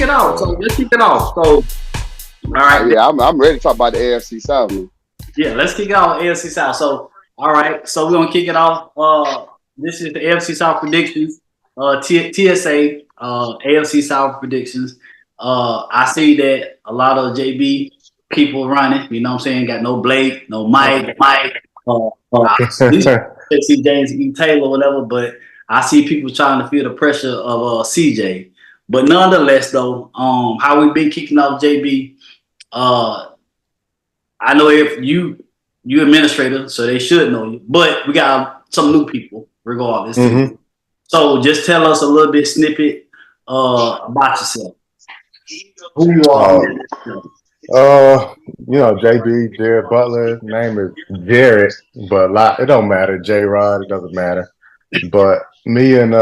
kick it off. So let's kick it off. So, all right. Yeah, I'm ready to talk about the AFC South. Man. Yeah, let's kick it off AFC South. So, all right. So we're gonna kick it off. This is the AFC South predictions. TSA. AFC South predictions. I see that a lot of JB people running. You know what I'm saying? Got no Blake, no Mike. See James E. Taylor, whatever. But I see people trying to feel the pressure of CJ. But nonetheless, though, how we been kicking off JB. I know if you administrator, so they should know you. But we got some new people, regardless. Mm-hmm. So just tell us a little bit snippet about yourself. Who you are. JB, Jared Butler. Name is Jared, but it don't matter. J-Rod, it doesn't matter. But me and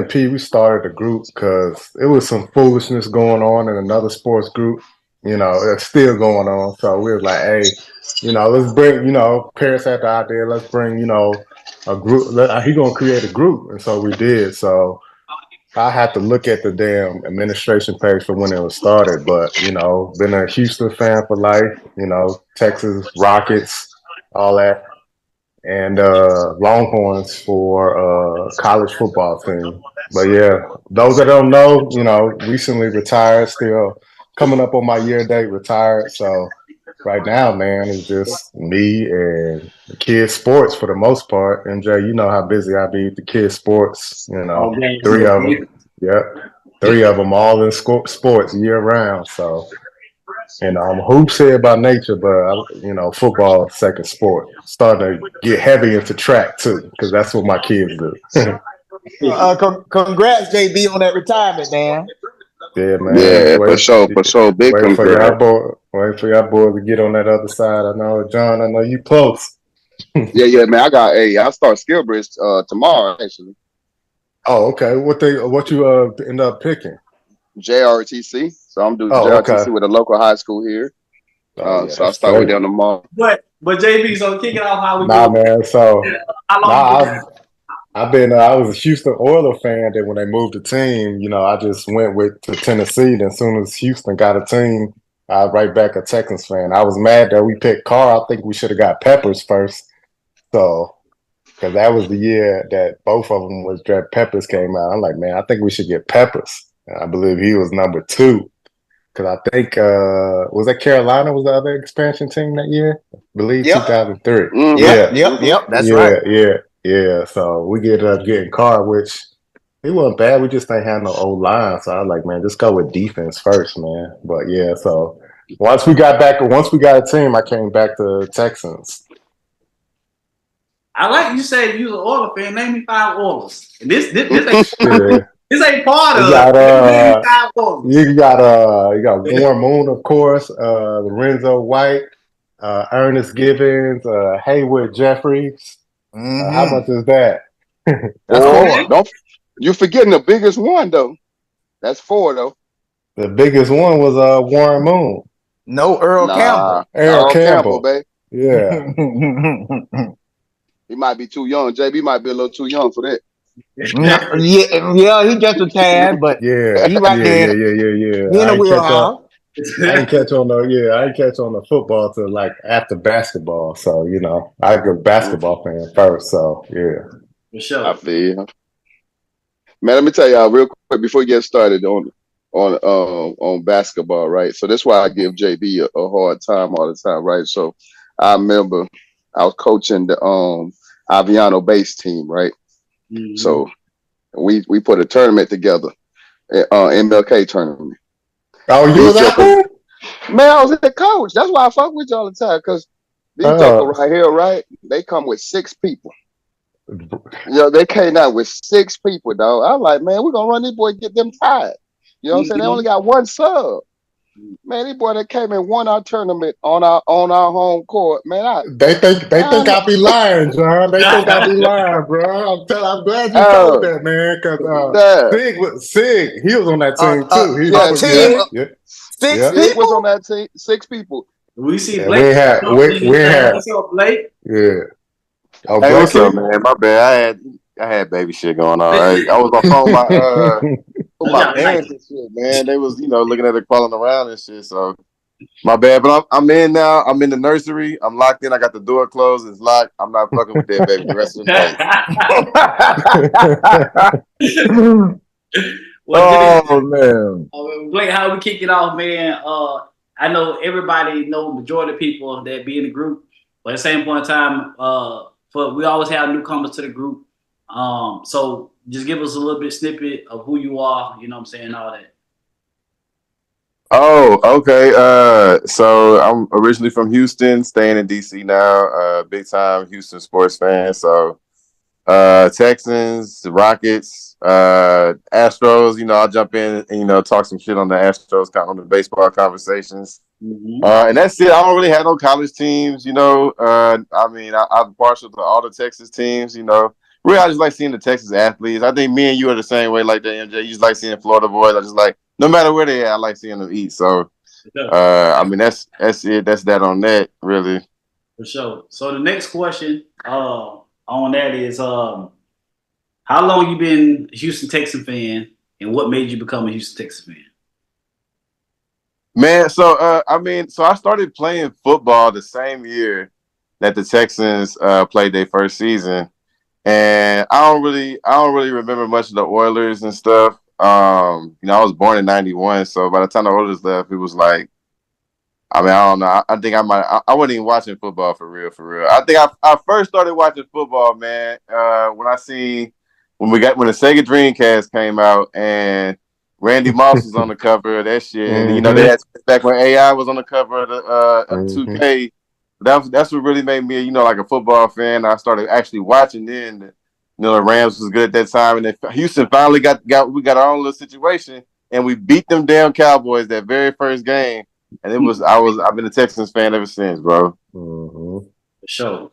P, we started a group because it was some foolishness going on in another sports group. It's still going on. So we was like, hey, let's bring, Paris had the idea, let's bring, a group. He gonna create a group, and so we did. So I had to look at the damn administration page for when it was started, but been a Houston fan for life. Texas Rockets, all that, and Longhorns for college football team. But yeah, those that don't know, recently retired, still coming up on my year date, retired. So right now, man, it's just me and the kids' sports for the most part. MJ, you know how busy I be with the kids' sports. Three of them. Yep, 3 of them all in sports year round. So, I'm hoops here by nature, but football second sport. Starting to get heavy into track too, because that's what my kids do. Congrats, JB, on that retirement, man. Yeah, man. Yeah, for sure. Big congrats. Wait for y'all boys to get on that other side. I know, John. I know you close. yeah, man. I start SkillBridge tomorrow actually. Oh, okay. What you end up picking? JRTC. So I'm doing JRTC with a local high school here. So I start with them tomorrow. But JB, so kick it off how we do. Man. So I was a Houston Oilers fan. Then when they moved the team, I just went to Tennessee. And as soon as Houston got a team, I was right back a Texans fan. I was mad that we picked Carr. I think we should have got Peppers first. So, because that was the year that both of them was draft Peppers came out. I'm like, man, I think we should get Peppers. And I believe he was number 2. Because I think, was that Carolina was the other expansion team that year? I believe 2003. Mm-hmm. Yep. That's right. Yeah. So we ended up getting Carr, which he wasn't bad. We just didn't have no old line. So I was like, man, just go with defense first, man. But yeah, so once we got a team, I came back to Texans. I like you said you was an Oilers fan. Name me 5 Oilers. This this ain't part of it. You got Warren Moon, of course, Lorenzo White, Ernest Gibbons, Haywood Jeffries. Mm-hmm. How much is that? Don't you're forgetting the biggest one though. That's 4 though. The biggest one was Warren Moon. No, Earl Campbell. Earl Campbell, babe. Yeah. He might be too young. JB might be a little too young for that. Yeah, he just a tad, but he right there. Yeah. He in the wheelhouse. I didn't catch on the football till like after basketball. So I was a basketball fan first. So yeah, for sure. I feel you. Man, let me tell y'all real quick before we get started on basketball, right? So that's why I give JB a hard time all the time, right? So I remember I was coaching the Aviano base team, right? Mm-hmm. So we put a tournament together, MLK tournament. Oh, you was out there? Man, I was the coach. That's why I fuck with you all the time, because these jokers right here, right? They come with 6 people. They came out with 6 people, dog. I was like, man, we're gonna run this boy, get them tired. You know what I'm saying? They only got 1 sub. Man, these boy that came and won our tournament on our home court, man. They think I be lying, John. They think I be lying, bro. I'm glad you told that, man. Because Sig, he was on that team too. Six people was on that team. 6 people. We see Blake. We had. What's up, Blake? Yeah. Oh, hey, what's up, man? My bad. I had baby shit going on. Right? I was on phone. with my parents and shit, man. They was, looking at it crawling around and shit. So my bad. But I'm in now. I'm in the nursery. I'm locked in. I got the door closed. It's locked. I'm not fucking with that baby the rest of the night. Well, man. Blake, how we kick it off, man? I know everybody know majority of people that be in the group, but at the same point in time, we always have newcomers to the group. So just give us a little bit snippet of who you are, you know what I'm saying, all that. Oh, okay. So I'm originally from Houston, staying in DC now. Big time Houston sports fan. So Texans, Rockets, Astros, I'll jump in and, talk some shit on the Astros, kind of on the baseball conversations. Mm-hmm. And that's it. I don't really have no college teams, I'm partial to all the Texas teams, Really, I just like seeing the Texas athletes. I think me and you are the same way like that, MJ. You just like seeing Florida boys. I just like, no matter where they are, I like seeing them eat. So, that's it. That's that on that, really. For sure. So the next question on that is, how long you been a Houston Texan fan, and what made you become a Houston Texan fan? Man, so I started playing football the same year that the Texans played their first season. And I don't really remember much of the Oilers and stuff. I was born in '91, so by the time the Oilers left, it was like, I don't know. I think I wasn't even watching football for real. I think I first started watching football, man, when the Sega Dreamcast came out and Randy Moss was on the cover of that shit, and they had back when AI was on the cover of the 2K. That's what really made me, like a football fan. I started actually watching then. The Rams was good at that time, and then Houston finally got our own little situation, and we beat them damn Cowboys that very first game. And I've been a Texans fan ever since, bro. For sure.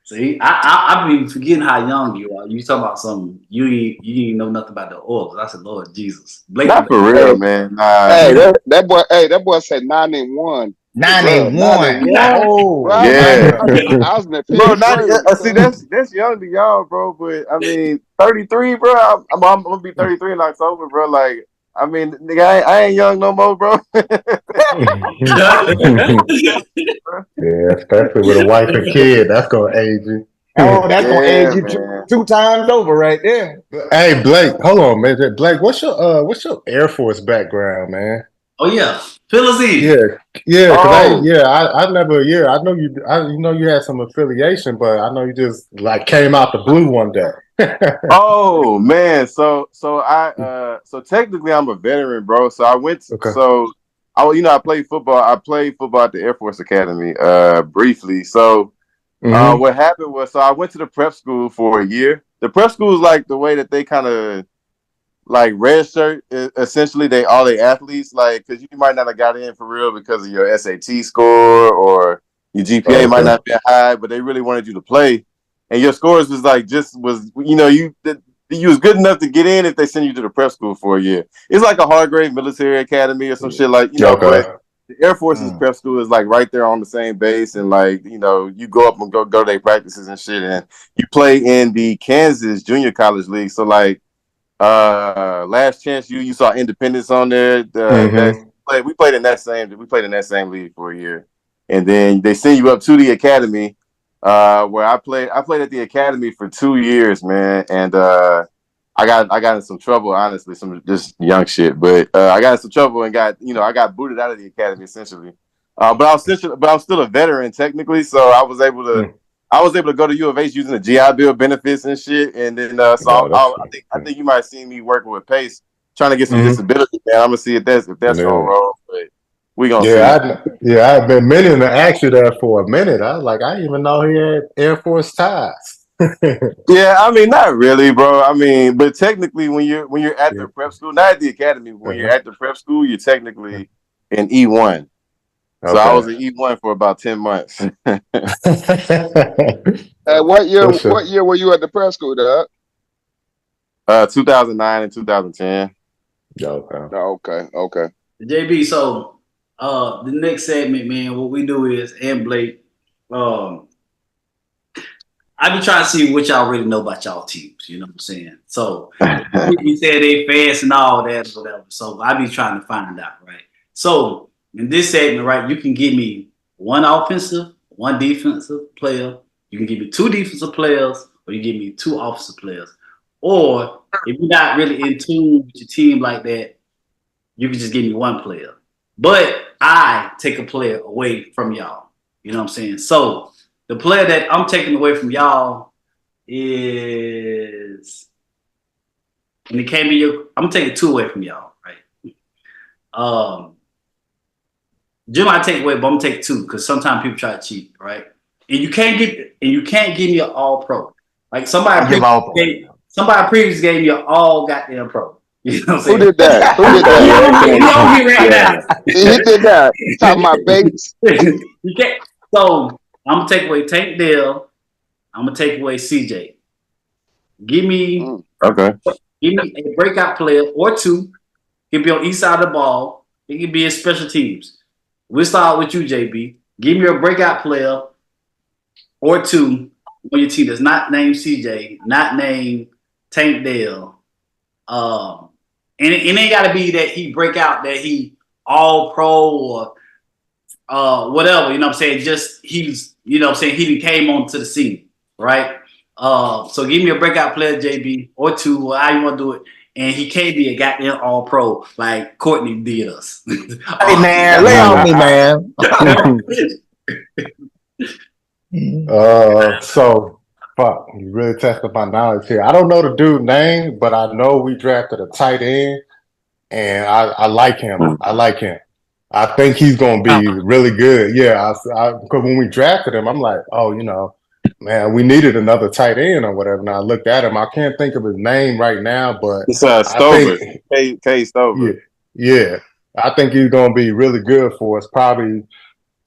See, I've been forgetting how young you are. You talking about something you didn't know nothing about the Oilers. I said, Lord Jesus, Blake, not for real, man. Nah. Hey, that boy said 9-1. 9-1. Oh, bro, yeah. I was in the see, that's young to y'all, bro. But 33, bro. I'm gonna be 33 in October, bro. Like, nigga, I ain't young no more, bro. Yeah, especially with a wife and kid, that's gonna age you. Oh, that's gonna age you two times over, right there. Hey, Blake, hold on, man. Blake, what's your Air Force background, man? Oh yeah, fill us in. Yeah. I never. Yeah, I know you. You had some affiliation, but I know you just like came out the blue one day. Oh man, so technically I'm a veteran, bro. So I went. I played football. I played football at the Air Force Academy, briefly. So what happened was, I went to the prep school for a year. The prep school is like the way that they kind of like red shirt. Essentially, all they athletes, like, because you might not have got in for real because of your SAT score or your GPA might not be high, but they really wanted you to play. And your scores was like you was good enough to get in if they send you to the prep school for a year. It's like a hard grade military academy or some shit like, but the Air Force's prep school is like right there on the same base, and like, you go up and go to their practices and shit, and you play in the Kansas Junior College League. So like Last Chance you saw Independence on there. We played in that same league for a year. And then they send you up to the academy. Where I played at the academy for 2 years, man, and I got in some trouble, honestly, some just young shit. But I got in some trouble and I got booted out of the academy essentially. But I was still a veteran technically, so I was able to go to U of H using the GI Bill benefits and shit. And then I think you might have seen me working with Pace trying to get some disability, man. I'm gonna see if that's gonna roll. But we gonna see. I've been meaning to ask you that for a minute. I was like, I didn't even know he had Air Force ties. Yeah, not really, bro. But technically, when you're at the prep school, not at the academy, when you're at the prep school, you're technically an E1. So I was an E1 for about 10 months. What year were you at the prep school, Doug? 2009 and 2010. Okay. JB, so the next segment, man, what we do is, and Blake, I be trying to see what y'all really know about y'all teams. You know what I'm saying? So you said they fast and all that or whatever. So I be trying to find out, right? So in this segment, right, you can give me one offensive, one defensive player. You can give me two defensive players, or you give me two offensive players. Or if you're not really in tune with your team like that, you can just give me one player. But I take a player away from y'all. You know what I'm saying? So the player that I'm taking away from y'all is, and it can't be your. I'm taking two away from y'all, right? Jim, I take away, but I'm gonna take two because sometimes people try to cheat, right? And you can't give me an all pro. Like somebody previous gave me an all goddamn pro. You know what I'm saying? Who did that? Who did that? He did that. Talking about Bates. You can't. So I'm gonna take away Tank Dell. I'm gonna take away CJ. Give me a breakout player or two. It can be on each side of the ball. It can be in special teams. We'll start with you, JB. Give me a breakout player or two on your team that's not named CJ, not named Tank Dell. And it ain't got to be that he break out, that he all pro or whatever. You know what I'm saying? Just he's, you know what I'm saying, he came onto the scene, right? So give me a breakout player, JB, or two, or how you want to do it. And he can't be a goddamn all pro like Courtney did us. Hey man, lay on me, man. So fuck, you really tested my knowledge here. I don't know the dude's name, but I know we drafted a tight end, and I like him. I think he's gonna be really good. Yeah, because when we drafted him, I'm like, oh, you know, man, we needed another tight end or whatever. And I looked at him. I can't think of his name right now, but it's Stover. K Stover. Yeah. I think he's gonna be really good for us. Probably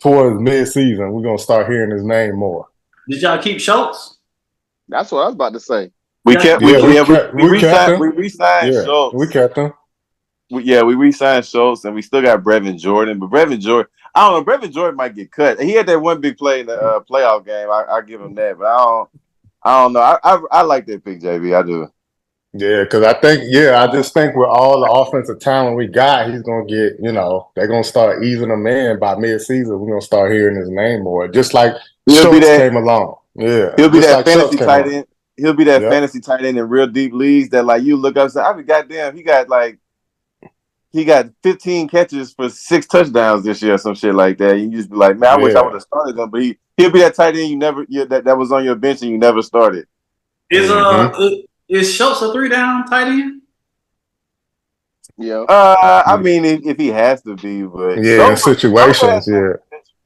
towards mid-season, we're gonna start hearing his name more. Did y'all keep Schultz? That's what I was about to say. We re-signed yeah, Schultz. We kept him. We re-signed Schultz, and we still got Brevin Jordan. But Brevin Jordan, I don't know. Brevin Jordan might get cut. He had that one big play in the playoff game. I give him that, but I don't know. I like that pick, JB. I do. Yeah, because I just think with all the offensive talent we got, he's gonna get. You know, they're gonna start easing him in by mid-season. We're gonna start hearing his name more, just like Schultz came along. Yeah, he'll be that fantasy tight end. He'll be that fantasy tight end in real deep leagues that like you look up and say, I mean, goddamn, he got 15 catches for 6 touchdowns this year or some shit like that. You just be like, man, I wish I would have started him. But he'll be that tight end that was on your bench and you never started. Is Schultz a 3-down tight end? Yeah. I mean, if he has to be, but in situations, man,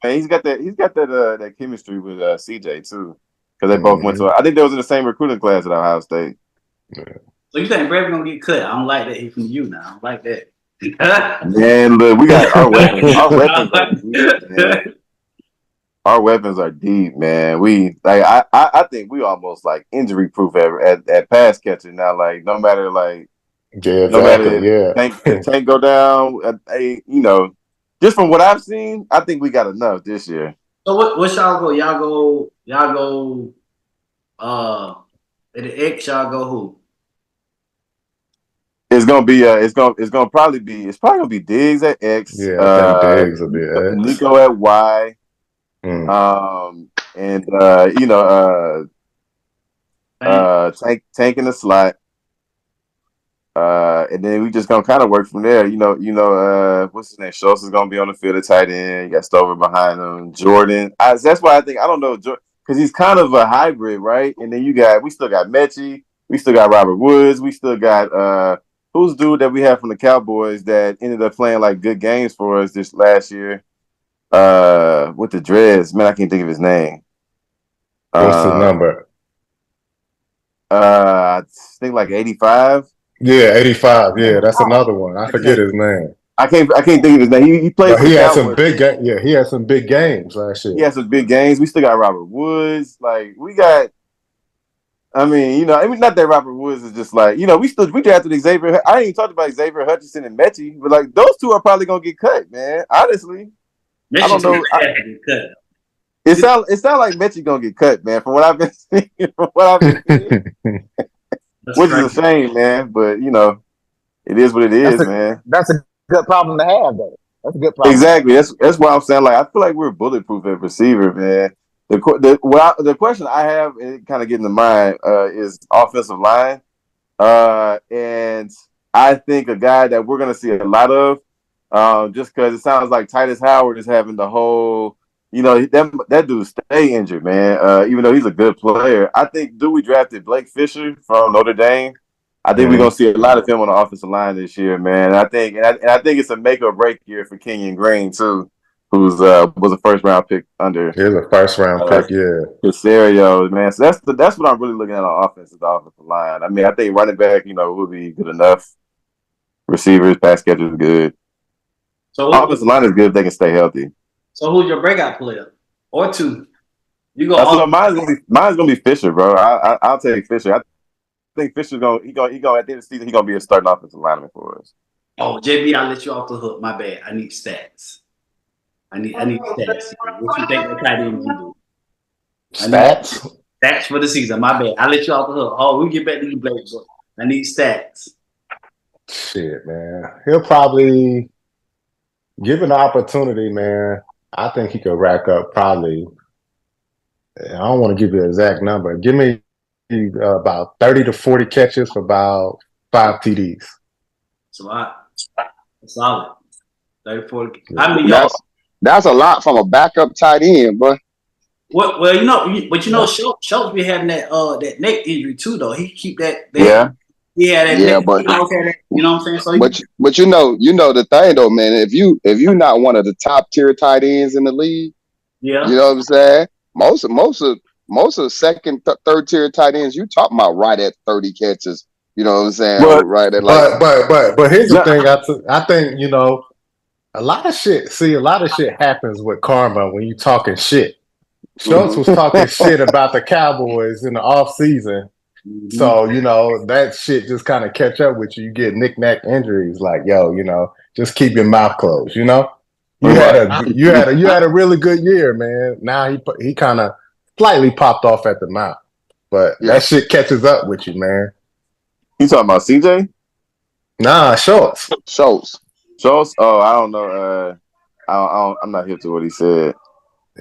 he's got that chemistry with CJ too, because they both went to. I think they was in the same recruiting class at Ohio State. Yeah. So you think Brevin gonna get cut? I don't like that. He from you now. I don't like that. Man, look, we got our weapons. Our weapons are deep, man. I think we almost like injury proof at pass catching now. Like no matter Tank go down, you know, just from what I've seen, I think we got enough this year. So what y'all go? Y'all go. At the X, y'all go who? It's gonna probably be Diggs at X. Yeah, I think Diggs will be at X. Nico at Y. And you know, Tank in the slot. And then we just gonna kind of work from there. You know, what's his name? Schultz is gonna be on the field at tight end. You got Stover behind him. Jordan. That's why I think I don't know because he's kind of a hybrid, right? And then we still got Mechie. We still got Robert Woods. We still got who's dude that we have from the Cowboys that ended up playing like good games for us this last year. With the dreads, man, I can't think of his name. What's the number? I think like 85. Yeah, 85. Yeah, that's another one. I forget his name. I can't think of his name. He played. He had some big he had some big games last year. He had some big games. We still got Robert Woods. Like we got. I mean, you know, not that Robert Woods is just like, you know, we drafted Xavier. I ain't even talked about Xavier Hutchinson and Mechie, but like those two are probably gonna get cut, man. Honestly, I don't know. It sound like Mechie gonna get cut, man. From what I've been seeing, which is a shame, man. But it is what it is, man. That's a good problem to have, though. That's a good problem. Exactly. That's why I'm saying, like, I feel like we're bulletproof at receiver, man. The question I have, and it kind of getting to mind, is offensive line. And I think a guy that we're gonna see a lot of, just because it sounds like Titus Howard is having the whole, that dude stay injured, man. Even though he's a good player, I think we drafted Blake Fisher from Notre Dame. I think we're gonna see a lot of him on the offensive line this year, man. And I think it's a make or break year for Kenyon Green too, who's was a first round pick under. He was a first round pick, yeah. Casario, man. So that's what I'm really looking at on offense, is the offensive line. I mean, I think running back, would be good enough. Receivers, pass catchers is good. So offensive line is good if they can stay healthy. So who's your breakout player or two? You go. Mine's gonna be Fisher, bro. I'll take Fisher. I think Fisher's gonna at the end of the season, he's gonna be a starting offensive lineman for us. Oh, JB, I'll let you off the hook. My bad. I need stats. I need stats. What you think that tight end can do? Stats for the season. My bad. I'll let you off the hook. Oh, we'll get back to you, Blake. I need stats. Shit, man. He'll probably, given the opportunity, man, I think he could rack up probably, I don't want to give you an exact number. Give me about 30 to 40 catches for about 5 TDs. It's a lot. It's solid. 30, 40. I mean, that's a lot from a backup tight end, but. Well, Schultz be having that neck injury too, though. He keep that. Yeah. Yeah, but you know what I'm saying. So but the thing though, man. If you're not one of the top tier tight ends in the league, yeah, you know what I'm saying. Most of second, third tier tight ends, you talking about right at 30 catches. You know what I'm saying? Right at like. But here's the thing. I think a lot of shit happens with karma when you talking shit. Schultz was talking shit about the Cowboys in the off season. So, that shit just kind of catch up with you. You get knick-knack injuries like, just keep your mouth closed, You had a really good year, man. Now he kind of slightly popped off at the mouth. But that shit catches up with you, man. You talking about CJ? Nah, Schultz. Schultz? Oh, I don't know. I'm not hip to what he said.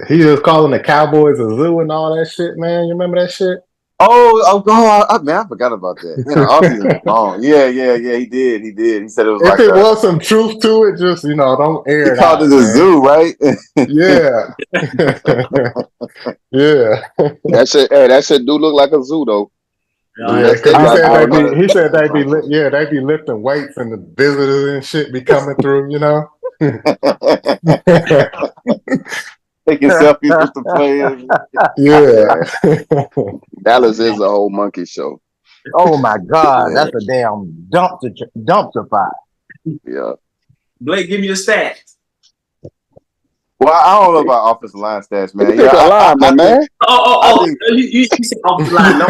He was calling the Cowboys a zoo and all that shit, man. You remember that shit? Man, I forgot about that. Long. Yeah, he did. He said it was if it was some truth to it, just don't air it. He called it a zoo, right? Yeah. Yeah. That shit do look like a zoo though. He said they'd be lifting weights and the visitors and shit be coming through, Taking selfies with the players. Yeah. Dallas is a whole monkey show. Oh my God, that's a damn dumpster fire. Yeah. Blake, give me your stats. Well, I don't know about offensive line stats, man. Yeah, lineman, man. You said offensive line. No.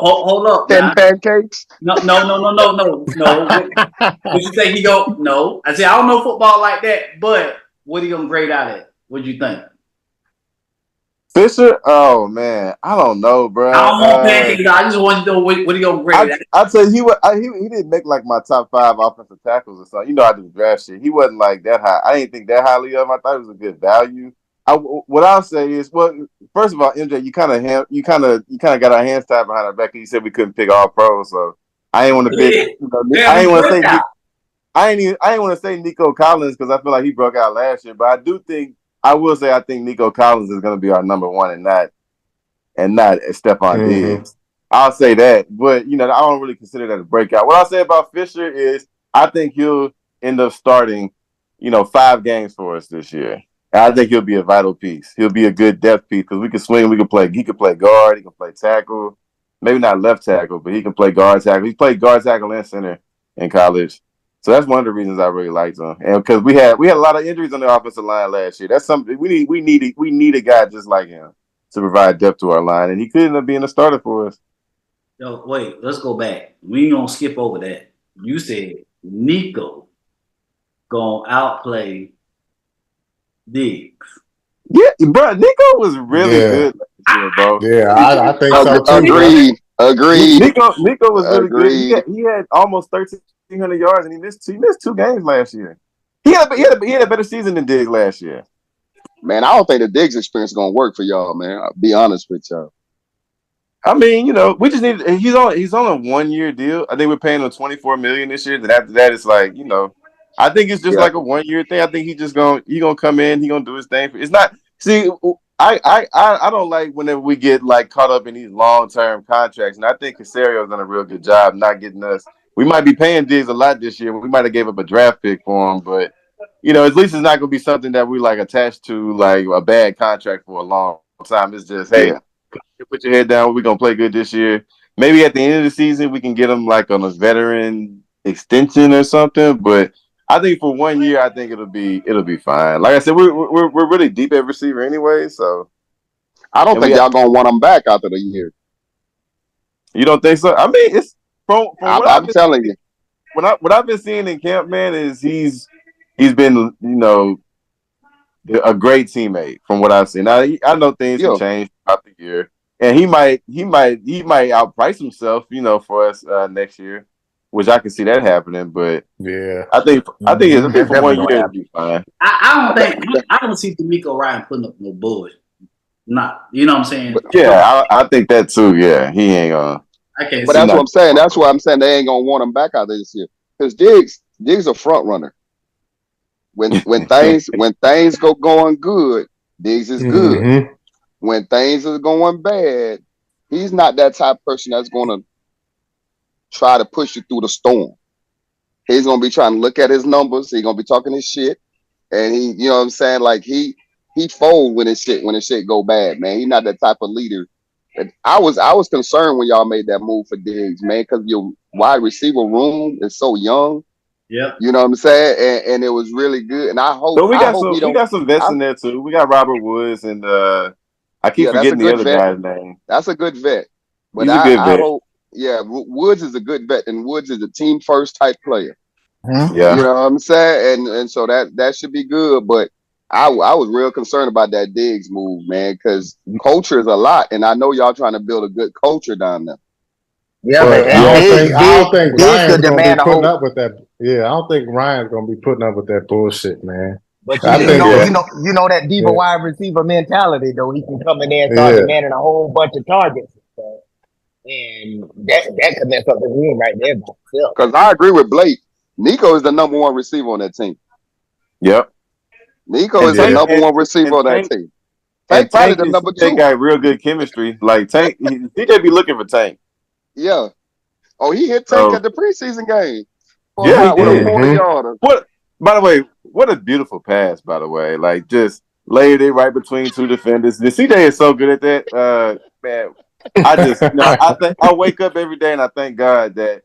Hold up. 10 pancakes. No. What you think he go? No. I said I don't know football like that, but what are you gonna grade out at? What'd you think? Fisher? Oh man, I don't know, bro. I don't want pancakes. I just want to know what are you gonna grade at? I'd say he didn't make like my top 5 offensive tackles or something. I do draft shit. He wasn't like that high. I didn't think that highly of him. I thought it was a good value. What I'll say is, first of all, MJ, you kind of got our hands tied behind our back. You said we couldn't pick all pros, so I ain't want to pick. I ain't want to say. I ain't want to say Nico Collins because I feel like he broke out last year, but I think Nico Collins is going to be our number 1 and not Stephon Diggs. I'll say that, but I don't really consider that a breakout. What I'll say about Fisher is I think he'll end up starting, 5 games for us this year. And I think he'll be a vital piece. He'll be a good depth piece because we can swing. He can play guard. He can play tackle. Maybe not left tackle, but he can play guard tackle. He played guard tackle and center in college. So that's one of the reasons I really liked him, and because we had a lot of injuries on the offensive line last year. That's something we need a guy just like him to provide depth to our line, and he could end up being a starter for us. Yo, wait, let's go back. We ain't gonna skip over that. You said Nico gonna outplay Diggs. Yeah, bro, Nico was really good last year, bro. Yeah, I think so too. Agreed. Nico was really good. He had almost 1,300 yards, and he missed 2 games last year. He had a better season than Diggs last year. Man, I don't think the Diggs experience is gonna work for y'all, man. I'll be honest with y'all. I mean, we just need. He's on a 1-year deal. I think we're paying him $24 million this year. Then after that, it's like I think it's just like a 1-year thing. I think he gonna come in. He gonna do his thing. It's not. See, I don't like whenever we get like caught up in these long-term contracts, and I think Casario's done a real good job not getting us. We might be paying Diggs a lot this year. We might have gave up a draft pick for him, but at least it's not gonna be something that we like attached to like a bad contract for a long time. It's just put your head down. We're gonna play good this year. Maybe at the end of the season we can get him like on a veteran extension or something. But I think for 1 year, I think it'll be fine. Like I said, we're really deep at receiver anyway. So I don't think y'all gonna want him back after the year. You don't think so? I mean, it's from what I'm telling you. What I've been seeing in camp, man, is he's been a great teammate from what I've seen. Now I know things can change throughout the year, and he might outprice himself, for us next year, which I can see that happening. But I think for 1 year it'll be fine. I don't see D'Amico Ryan putting up no bullshit. Not, you know what I'm saying? Yeah, I think that too. Yeah, he ain't gonna. But that's what I'm saying. That's why I'm saying they ain't gonna want him back out this year because Diggs a front runner. When things go going good, Diggs is good. Mm-hmm. When things are going bad, he's not that type of person that's going to try to push you through the storm. He's going to be trying to look at his numbers. He's going to be talking his shit, and he, you know what I'm saying, like he fold when his shit go bad, man. He's not that type of leader. And I was concerned when y'all made that move for Diggs, man, because your wide receiver room is so young. Yeah, you know what I'm saying, and it was really good. And I hope. So we got some vets in there too. We got Robert Woods and I keep forgetting the other guy's name. That's a good vet. But He's a good vet. I hope, Woods is a good vet, and Woods is a team first type player. Mm-hmm. Yeah, you know what I'm saying, and so that should be good. But I was real concerned about that Diggs move, man, because culture is a lot, and I know y'all trying to build a good culture down there. Yeah, but I don't think Ryan's gonna be putting up with that. Yeah, I don't think Ryan's gonna be putting up with that bullshit, man. But you know that diva wide receiver mentality, though. He can come in there and start demanding a whole bunch of targets, and that could mess up the room right there by itself. Because I agree with Blake. Nico is the number one receiver on that team. Yep, Nico is the number one receiver on that team. Tank probably the number 2. Tank got real good chemistry. Like Tank, DJ be looking for Tank. Yeah. Oh, he hit Tank at the preseason game. Yeah, with a 40-yarder. What? By the way, what a beautiful pass. By the way, like just laid it right between 2 defenders. The CJ is so good at that. Man, I just, I wake up every day and I thank God that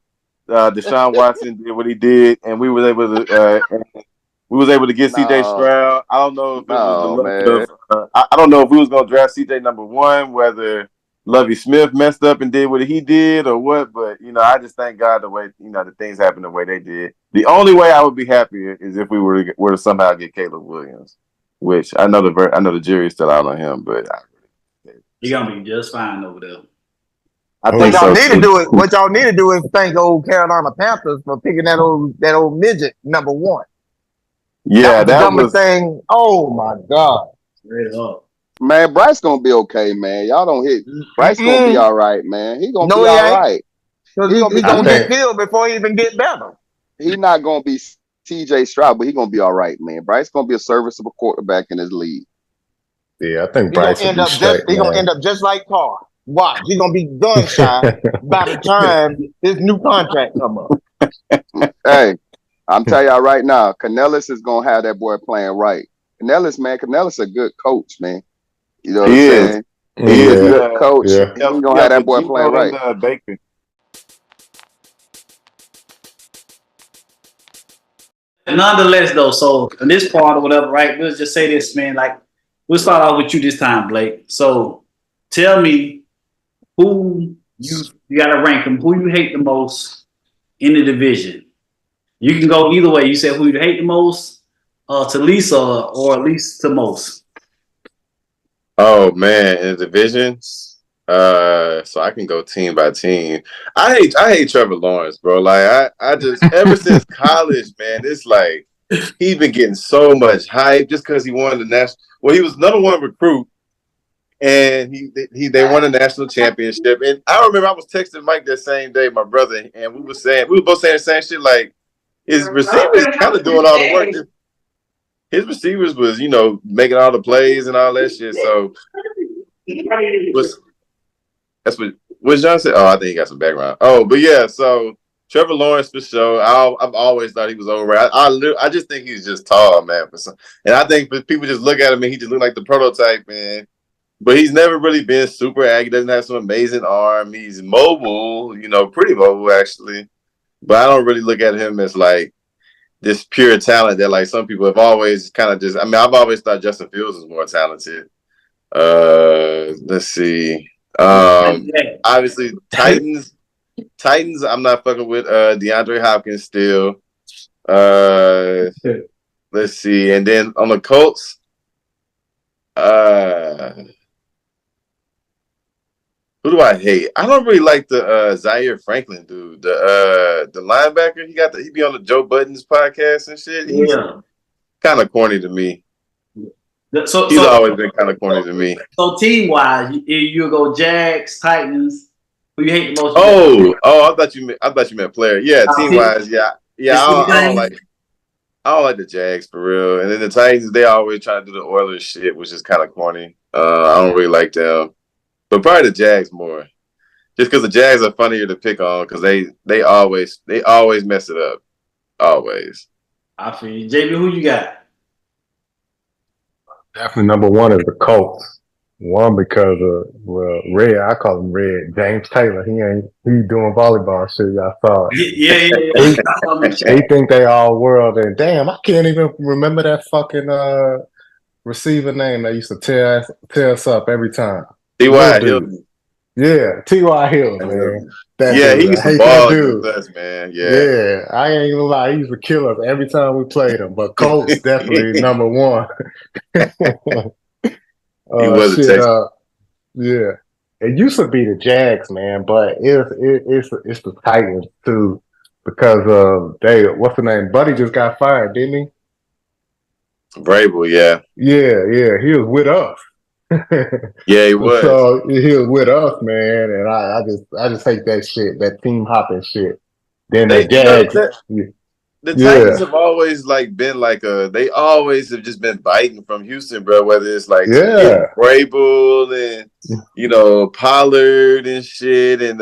Deshaun Watson did what he did, and we was able to get CJ Stroud. I don't know if it was the luck of, I don't know if we was gonna draft CJ number 1, whether Lovie Smith messed up and did what he did or what, but I just thank God the way the things happened the way they did. The only way I would be happier is if we were to somehow get Caleb Williams, which I know the jury's still out on him, but he's gonna be just fine over there. I think what y'all need to do is thank old Carolina Panthers for picking that old midget number 1. Yeah, that was thing. Oh my God! Straight up. Man, Bryce gonna be okay, man. Y'all don't hit. Bryce gonna be all right, man. He gonna be all right. He gonna get killed before he even get better. He not gonna be TJ Stroud, but he gonna be all right, man. Bryce gonna be a serviceable quarterback in his league. Yeah, I think Bryce will be straight. He's gonna end up just like Carr. Watch, he's gonna be gun shy by the time his new contract come up. Hey, I'm telling y'all right now, Canellis is gonna have that boy playing right. Canellis a good coach, man. You know what I'm saying? He is a good coach. Yeah. He's going to have that boy playing right. Baker. Nonetheless, though, so in this part or whatever, right, we'll just say this, man, like, we'll start off with you this time, Blake. So tell me who you got to rank them, who you hate the most in the division. You can go either way. You said who you hate the most, to least or at least to most? Oh man, in the divisions. So I can go team by team. I hate Trevor Lawrence, bro. Like I just ever since college, man, it's like he's been getting so much hype just because he won the national. Well, he was number one recruit, and they won a national championship. And I remember I was texting Mike that same day, my brother, and we were both saying the same shit. Like his receivers kind of doing all the work. His receivers was, making all the plays and all that shit. So that's what John said. Oh, I think he got some background. Oh, but yeah, so Trevor Lawrence for sure. I've always thought he was overrated. I just think he's just tall, man. And I think people just look at him and he just look like the prototype, man. But he's never really been super active. He doesn't have some amazing arm. He's mobile, pretty mobile actually. But I don't really look at him as like this pure talent that like some people have always kind of I've always thought Justin Fields was more talented. Let's see. Obviously Titans, I'm not fucking with DeAndre Hopkins still. Let's see. And then on the Colts, who do I hate? I don't really like the Zaire Franklin dude, the linebacker. He be on the Joe Budden's podcast and shit. He's kind of corny to me. He's always been kind of corny to me. So team wise, you go Jags, Titans. Who you hate the most? I thought you meant player. Yeah, team wise, yeah. I don't like the Jags for real. And then the Titans, they always try to do the Oilers shit, which is kind of corny. I don't really like them. But probably the Jags more, just because the Jags are funnier to pick on because they always mess it up, always. I feel you. JB, who you got? Definitely number one is the Colts. One because of Red. I call him Red. James Taylor. He doing volleyball shit. I saw it. Yeah. He think they all world and damn, I can't even remember that fucking receiver name that used to tear us up every time. T.Y. Hilton. Yeah, T.Y. Hilton, man. He used to ball with us, man. Yeah, I ain't gonna lie. He used to kill us every time we played him. But Colts definitely number one. He was a Texas. Yeah. It used to be the Jags, man, but it's the Titans too. Because what's the name? Buddy just got fired, didn't he? Vrabel, yeah. Yeah. He was with us. Yeah, he was. So he was with us, man, and I just hate that shit, that team hopping shit. Then the Jags, the Titans have always been they always have just been biting from Houston, bro. Whether it's Vrabel and Pollard and shit, and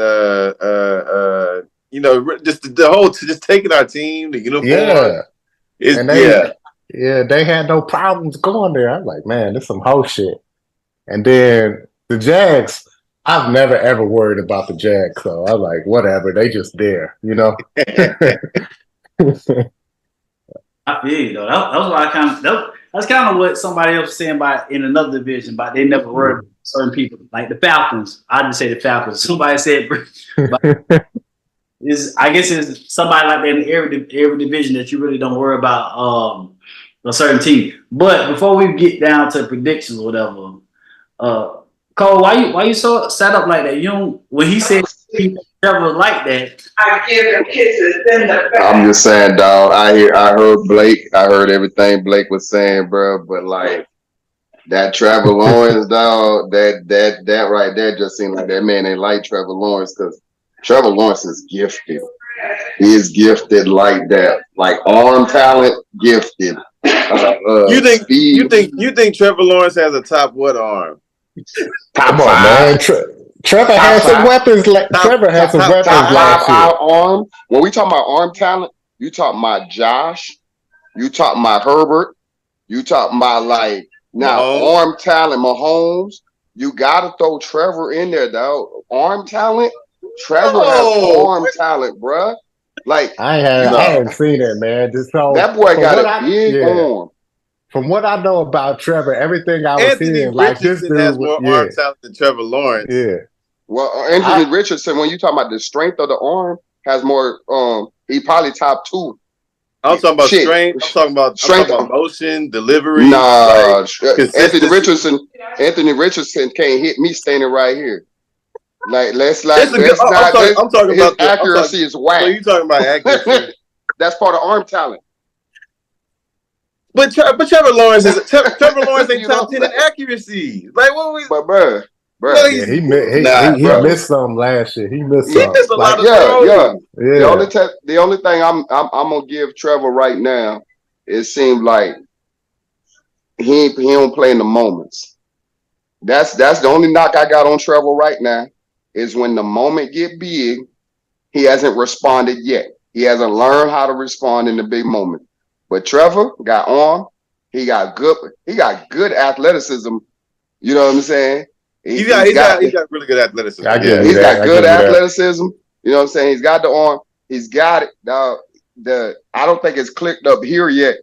just the whole just taking our team, the uniform. They had no problems going there. I'm like, man, this some whole shit. And then the Jags, I've never ever worried about the Jags, so I was like, whatever, they just there, I feel you though. That was what that's kind of what somebody else was saying about in another division, but they never worried about certain people, like the Falcons. I didn't say the Falcons. Somebody said, I guess it's somebody like that in every division that you really don't worry about a certain team. But before we get down to predictions or whatever. Cole, why you so set up like that? When he said he never like that. I give him kisses in the back. I'm just saying, dog. I heard Blake. I heard everything Blake was saying, bro. But like that Trevor Lawrence, dog. That right there just seemed like that man ain't like Trevor Lawrence because Trevor Lawrence is gifted. He is gifted like that, like arm talent, gifted. You think Trevor Lawrence has a top what arm? Come on, man. Trevor had some weapons. Trevor had some weapons last year. Arm. When we talk about arm talent, you talk about Josh. You talk about Herbert. You talk about arm talent, Mahomes. You got to throw Trevor in there, though. Arm talent. Trevor has arm talent, bruh. I haven't seen it, man. That boy got a big arm. From what I know about Trevor, everything I was seeing, this dude has more arm talent than Trevor Lawrence. Yeah. Well, Anthony Richardson, when you talk about the strength of the arm, has more. He probably top two I'm talking about Shit. strength. I'm Strength. talking about motion, delivery. Nah, consistency. Anthony Richardson can't hit me standing right here. Like I'm talking his about accuracy is whack. So you talking about accuracy? That's part of arm talent. But Trevor Lawrence ain't top 10 in accuracy. Like what we? But bruh. Yeah, he missed some last year. He missed some. Missed a lot of throws. Yeah. The only thing I'm gonna give Trevor right now, it seems like he don't play in the moments. That's the only knock I got on Trevor right now, is when the moment get big, he hasn't responded yet. He hasn't learned how to respond in the big moment. But Trevor got arm, he got good athleticism. You know what I'm saying? He's got really good athleticism. He's got good athleticism. You know what I'm saying? He's got the arm. He's got it. Now, I don't think it's clicked up here yet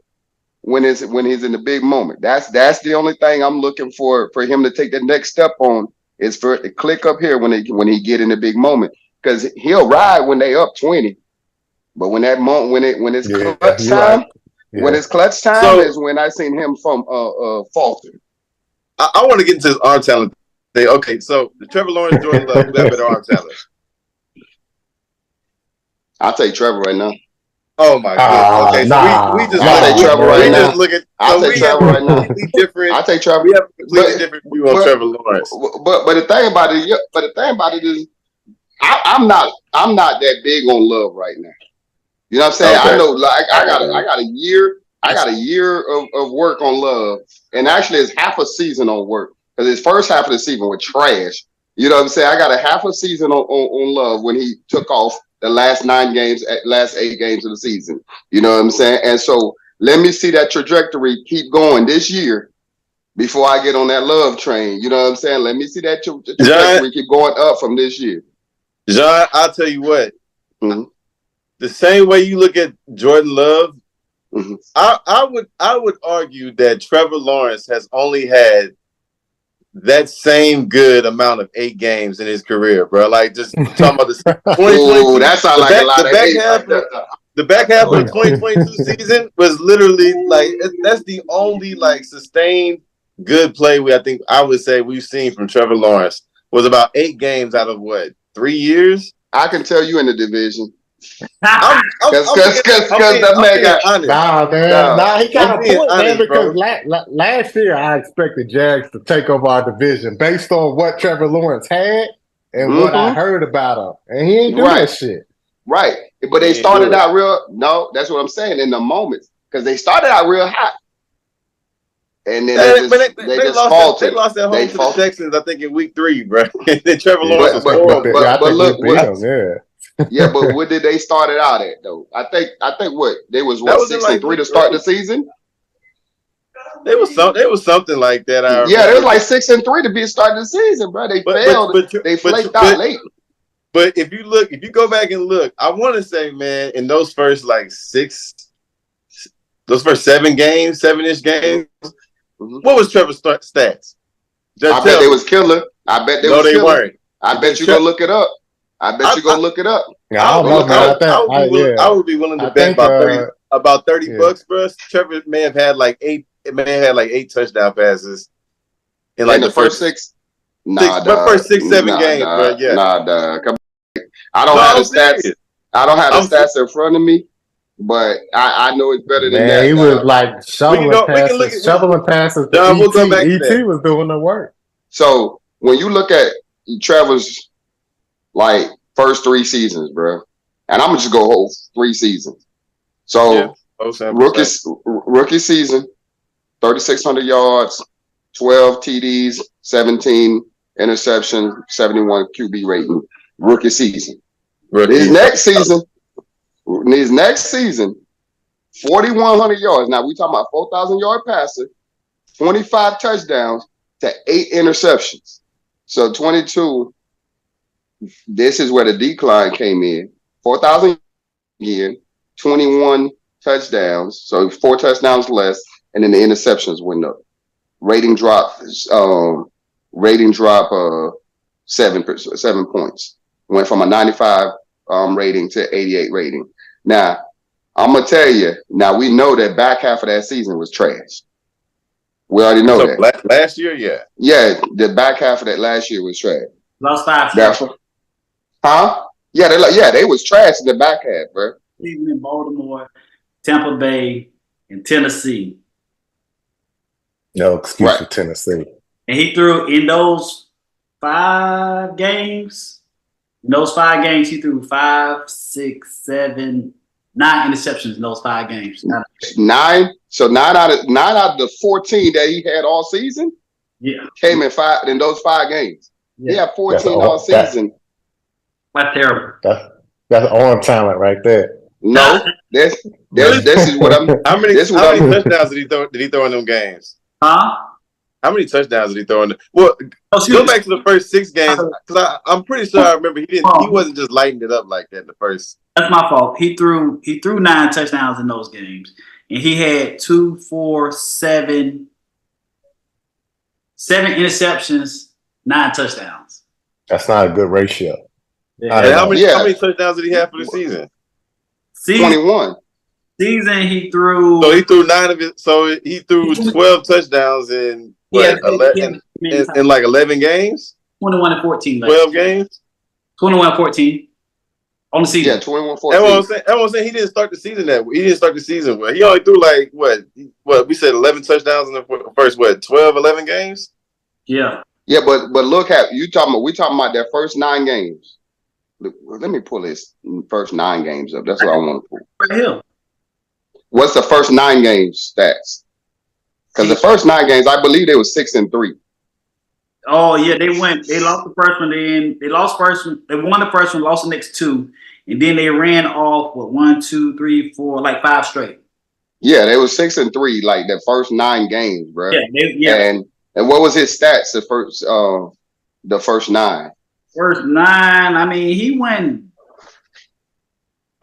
when he's in the big moment. That's the only thing I'm looking for him to take the next step on, is for it to click up here when he get in the big moment. Because he'll ride when they up 20. But when that moment when it's clutch time, when it's clutch time is when I seen him from falter. I want to get into his arm talent. Okay, so the Trevor Lawrence, Jordan Love, who got better arm talent? I'll take Trevor right now. Oh my goodness. Okay, so we just I'll take Trevor right now. I'll take Trevor right now. I'll take Trevor. We have a completely different view on Trevor Lawrence. But the thing about it is, I'm not that big on Love right now. You know what I'm saying? Okay. I know, like I got a year of work on Love, and actually it's half a season on work, because his first half of the season was trash. You know what I'm saying? I got a half a season on Love when he took off the last 8 games of the season. You know what I'm saying? And so let me see that trajectory keep going this year before I get on that Love train. You know what I'm saying? Let me see that trajectory keep going up from this year. John, I'll tell you what. Mm-hmm. The same way you look at Jordan Love, mm-hmm. I would argue that Trevor Lawrence has only had that same good amount of 8 games in his career, bro. Like, just talking about the 2022. That sounds like a lot of hate. The back half of the 2022 season was literally like, that's the only like sustained good play I would say we've seen from Trevor Lawrence, was about 8 games out of what, 3 years? I can tell you in the division. Nah, he got a point, man, because last year I expected Jags to take over our division based on what Trevor Lawrence had and what I heard about him, and he ain't doing that shit. Right, but they started out real. No, that's what I'm saying, in the moments, because they started out real hot, and then they just faltered. They lost at home to the Texans, I think, in week 3, bro. And then Trevor Lawrence was horrible. But look, yeah, but what did they start it out at though? I think what they was 6-3 to start the season. They was something like that. They was like 6-3 to be starting the season, bro. They failed. They flaked out late. But if you go back and look, I want to say, man, in those first like 7 games, 7-ish games, what was Trevor's stats? I bet they was killer. I bet they was killer. Weren't. I bet you go look it up. I bet you go look it up. Yeah, I would be willing to bet about $30, bro. Trevor may have had like 8 touchdown passes in like the first 6. First 6-7 games, bro. Yeah. Nah, dog. I don't have the stats. I don't have the stats in front of me, but I know it's better than that. He was like shoveling passes. We'll go back to ET was doing the work. So when you look at Trevor's like first 3 seasons, bro, and I'm gonna just go whole 3 seasons. So rookie season, 3,600 yards, 12 TDs, 17 interceptions, 71 QB rating. Rookie season. His next season, 4,100 yards. Now we talking about 4,000 yard passer, 25 touchdowns to 8 interceptions. So 22. This is where the decline came in. 4,000 again, 21 touchdowns, so 4 touchdowns less, and then the interceptions went up. Rating drop 7 points. Went from a 95 rating to 88 rating. Now, I'm gonna tell you now. We know that back half of that season was trash. We already know So that. last year, yeah. Yeah, the back half of that last year was trash. Lost 5 That's straight. huh? Yeah, they was trash in the back half, bro. Cleveland, Baltimore, Tampa Bay, and Tennessee. No excuse Right. for Tennessee. And he threw in those 5 games. In those 5 games, he threw 5, 6, 7, 9 interceptions in those 5 games. 9. So 9 out of the 14 that he had all season Yeah, came in those 5 games. He yeah. had 14 all season. That's terrible. That's arm talent right there. No, this is what I'm. How many This is what I'm. touchdowns did he throw? Did he throw in them games? Huh? How many touchdowns did he throw in? Well, go back to the first 6 games because I'm pretty sure I remember he wasn't just lighting it up like that in the first. That's my fault. He threw 9 touchdowns in those games, and he had 2, 4, 7 interceptions, 9 touchdowns. That's not a good ratio. Yeah. How many touchdowns did he have for the season? 21. Season he threw. So he threw 9 of it. So he threw 12 touchdowns in what? 11 in like 11 games. 21 and 14. 12 games. 21 and 14 on the season. Yeah, 21-14. That's what I'm saying. He didn't start the season that way. He didn't start the season well. He only threw like what we said 11 touchdowns in the first 12, 11 games. Yeah. Yeah, but look at we talking about their first 9 games. Let me pull his first 9 games up. That's what I want to pull. Right here. What's the first 9 games stats? Because the first 9 games, I believe they were 6-3. Oh yeah, they lost the first one. They lost first one. They won the first one, lost the next 2, and then they ran off 1, 2, 3, 4, like 5 straight. Yeah, they were 6-3, like the first 9 games, bro. Yeah, And what was his stats the first 9? First 9, I mean, he went.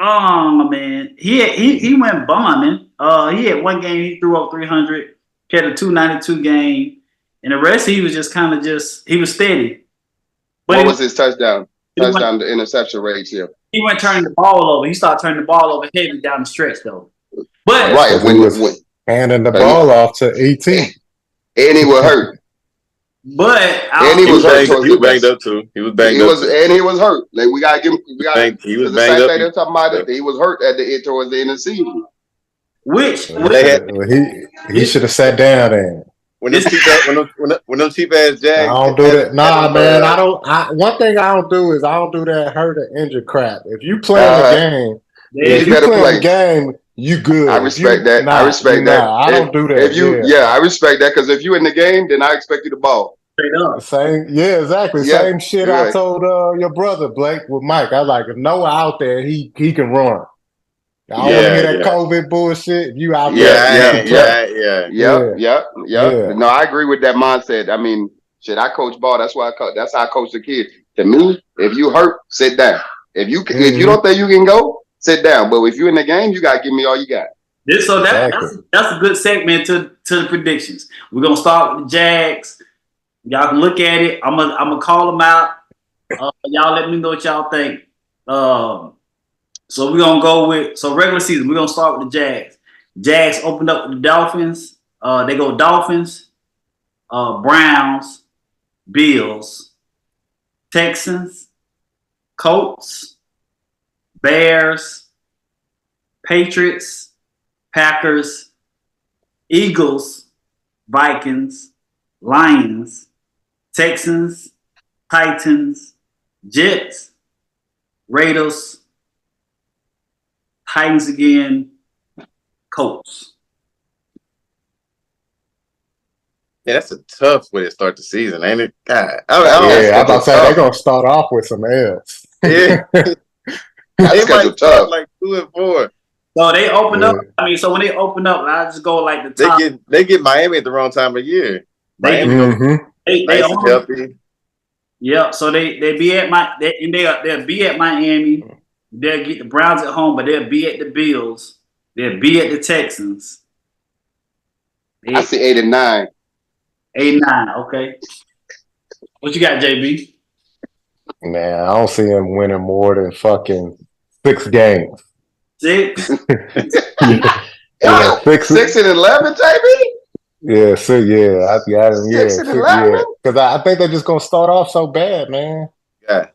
Oh man, he went bombing. He had 1 game he threw up 300. He had a 292 game, and the rest he was just kind of he was steady. But what was his touchdown to interception ratio? He went turning the ball over. He started turning the ball over heavy down the stretch though. But right when he was handing the ball off to 18, and he was hurt. But he was banged up too. He was banged up, and he was hurt. Like we gotta give him. He was banged up. They're talking about it. He was hurt towards the end of the season. He should have sat down and. When them cheap ass Jags. I don't do that. Nah, man. One thing I don't do is I don't do that hurt or injured crap. If you play the game, you good. I respect that. I respect that. I don't do that. I respect that because if you in the game, then I expect you to ball. Same, exactly. Yeah, same shit I told your brother Blake with Mike. I was like, if Noah out there, he can run. I don't want to hear that COVID bullshit. If you out there, No, I agree with that mindset. I mean, shit, I coach ball. That's why that's how I coach the kids. To me, if you hurt, sit down. If you don't think you can go, sit down. But if you're in the game, you gotta give me all you got. That's a good segment to the predictions. We're gonna start with the Jags. Y'all can look at it. I'm gonna call them out. Y'all let me know what y'all think. So we're gonna go with regular season. We're gonna start with the Jags. Jags opened up with the Dolphins. They go Dolphins, Browns, Bills, Texans, Colts, Bears, Patriots, Packers, Eagles, Vikings, Lions, Texans, Titans, Jets, Raiders, Titans again, Colts. Yeah, that's a tough way to start the season, ain't it? God, I'm about to say they're gonna start off with some L's. Yeah, they might start like 2 and 4. So they open up. I mean, so when they open up, I just go like the top. They get Miami at the wrong time of year. Miami, they healthy. Yeah, so they'll be at Miami. They'll get the Browns at home, but they'll be at the Bills. They'll be at the Texans. I see 8 and 9. 8 and 9, okay. What you got, JB? Man, I don't see him winning more than fucking 6 games. 6. Yo, 6 and 11, JB. Yeah, so yeah, I got him. 6 and 11. Because I think they're just gonna start off so bad, man. Yeah.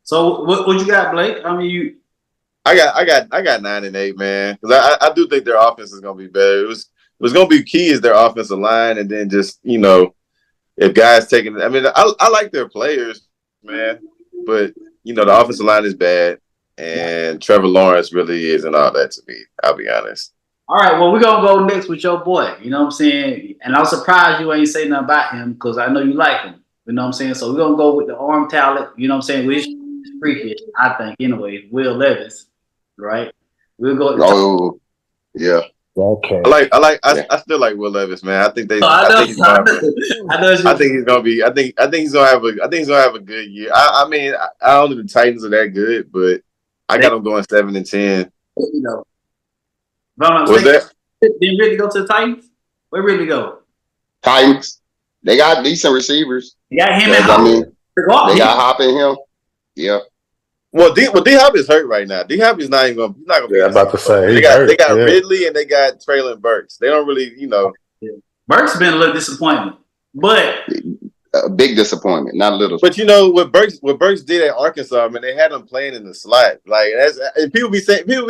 So what you got, Blake? I mean, I got 9 and 8, man. Because I do think their offense is gonna be better. What's gonna be key is their offensive line, and then just if guys taking. I mean, I like their players, man, but the offensive line is bad, and Trevor Lawrence really isn't all that to me. I'll be honest. all right, well, we're going to go next with your boy. You know what I'm saying? And I'm surprised you ain't say nothing about him because I know you like him. You know what I'm saying? So we're going to go with the arm talent. You know what I'm saying? Which is freakish, I think, anyway. Will Levis, right? We'll go with Oh, yeah. Okay. I still like Will Levis, man. I think he's gonna have a good year. I mean, I don't think the Titans are that good, but I got them going 7-10. You know. Didn't really go to the Titans? Where really go? Titans. They got decent receivers. They got him and they got Hop in him. Yeah. Well, D Hop is hurt right now. D Hop is not even gonna be. Yeah, I'm about to say they got Ridley and they got Traylon Burks. They don't really, Burks been a little disappointment, but a big disappointment, not a little. But what Burks did at Arkansas, man, they had him playing in the slot. Like and people be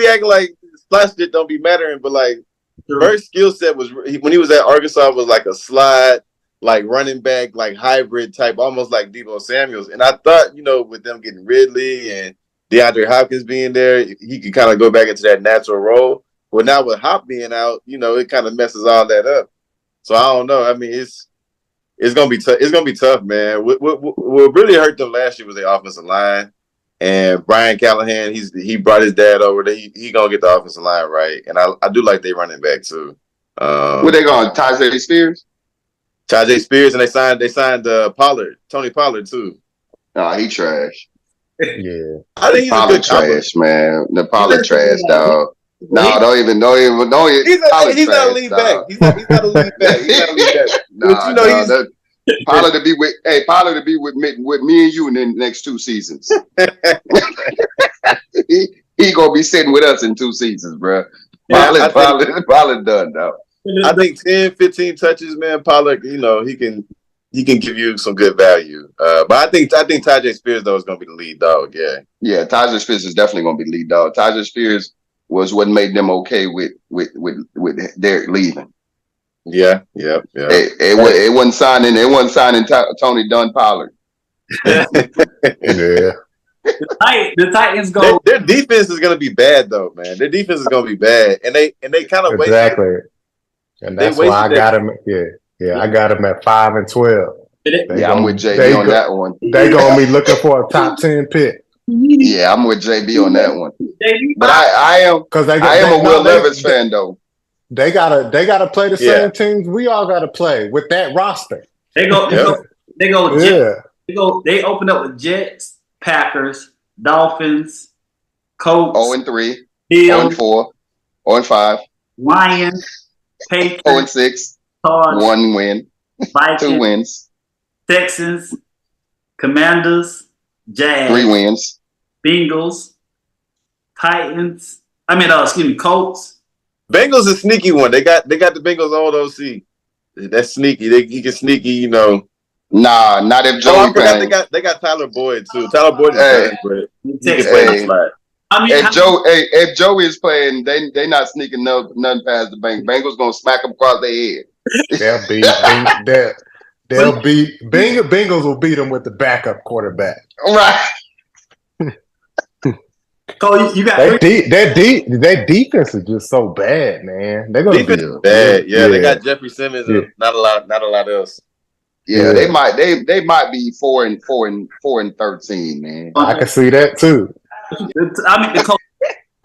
acting like slot shit don't be mattering, but like Burks' skill set was when he was at Arkansas was like a slot, like running back, like hybrid type, almost like Deebo Samuels. And I thought, with them getting Ridley and DeAndre Hopkins being there, he could kind of go back into that natural role. But now with Hop being out, it kind of messes all that up. So I don't know. I mean, it's gonna be tough. It's gonna be tough, man. What really hurt them last year was the offensive line. And Brian Callahan, he brought his dad over. He gonna get the offensive line right. And I do like they running back too. Where they going? Tyjae Spears? Tyjae Spears, and they signed Pollard, Tony Pollard too. Nah, he trash. Yeah, I think he's Pollard a good trash, man. The Pollard trash, dog. No, don't even. He's not a lead back. He's not a lead back. He's not a lead back. Pollard to be with me and you in the next 2 seasons. he gonna be sitting with us in 2 seasons, bro. Pollard done, dog. I think 10, 15 touches, man. Pollard, he can give you some good value. But I think Tyjae Spears though is gonna be the lead dog. Yeah. Yeah, Tyjae Spears is definitely gonna be the lead dog. Tyjae Spears was what made them okay with Derek leaving. Yeah. It wasn't signing Tony Dunn Pollard. yeah. The Titans go. Their defense is gonna be bad though, man. Their defense is gonna be bad, and they kind of exactly. And that's why I got him. Yeah, I got him at 5 and 12. I'm with JB on that one. They gonna be looking for a top 10 pick. Yeah, I'm with JB on that one. But I am a Will Levis fan though. They gotta play the same teams we all gotta play with that roster. They open up with Jets, Packers, Dolphins, Colts, 0-3, 0-4, 0-5, Lions, Patriots, 0-6, Cards, 1 win, Vikings, 2 wins, Texans, Commanders, Jags, 3 wins, Bengals, Titans. Colts. Bengals is a sneaky one. They got the Bengals old OC. That's sneaky. He can sneaky, Nah, not if Joey. I forgot they got Tyler Boyd too. Tyler Boyd is playing, but he can play the slot. If Joey is playing, they not sneaking nothing past the Bengals gonna smack them across their head. Bengals will beat them with the backup quarterback. Right. Cole, you got their defense is just so bad, man. They're gonna be bad. Yeah, they got Jeffrey Simmons and not a lot else. Yeah, they might be 4-13, man. I can see that too. The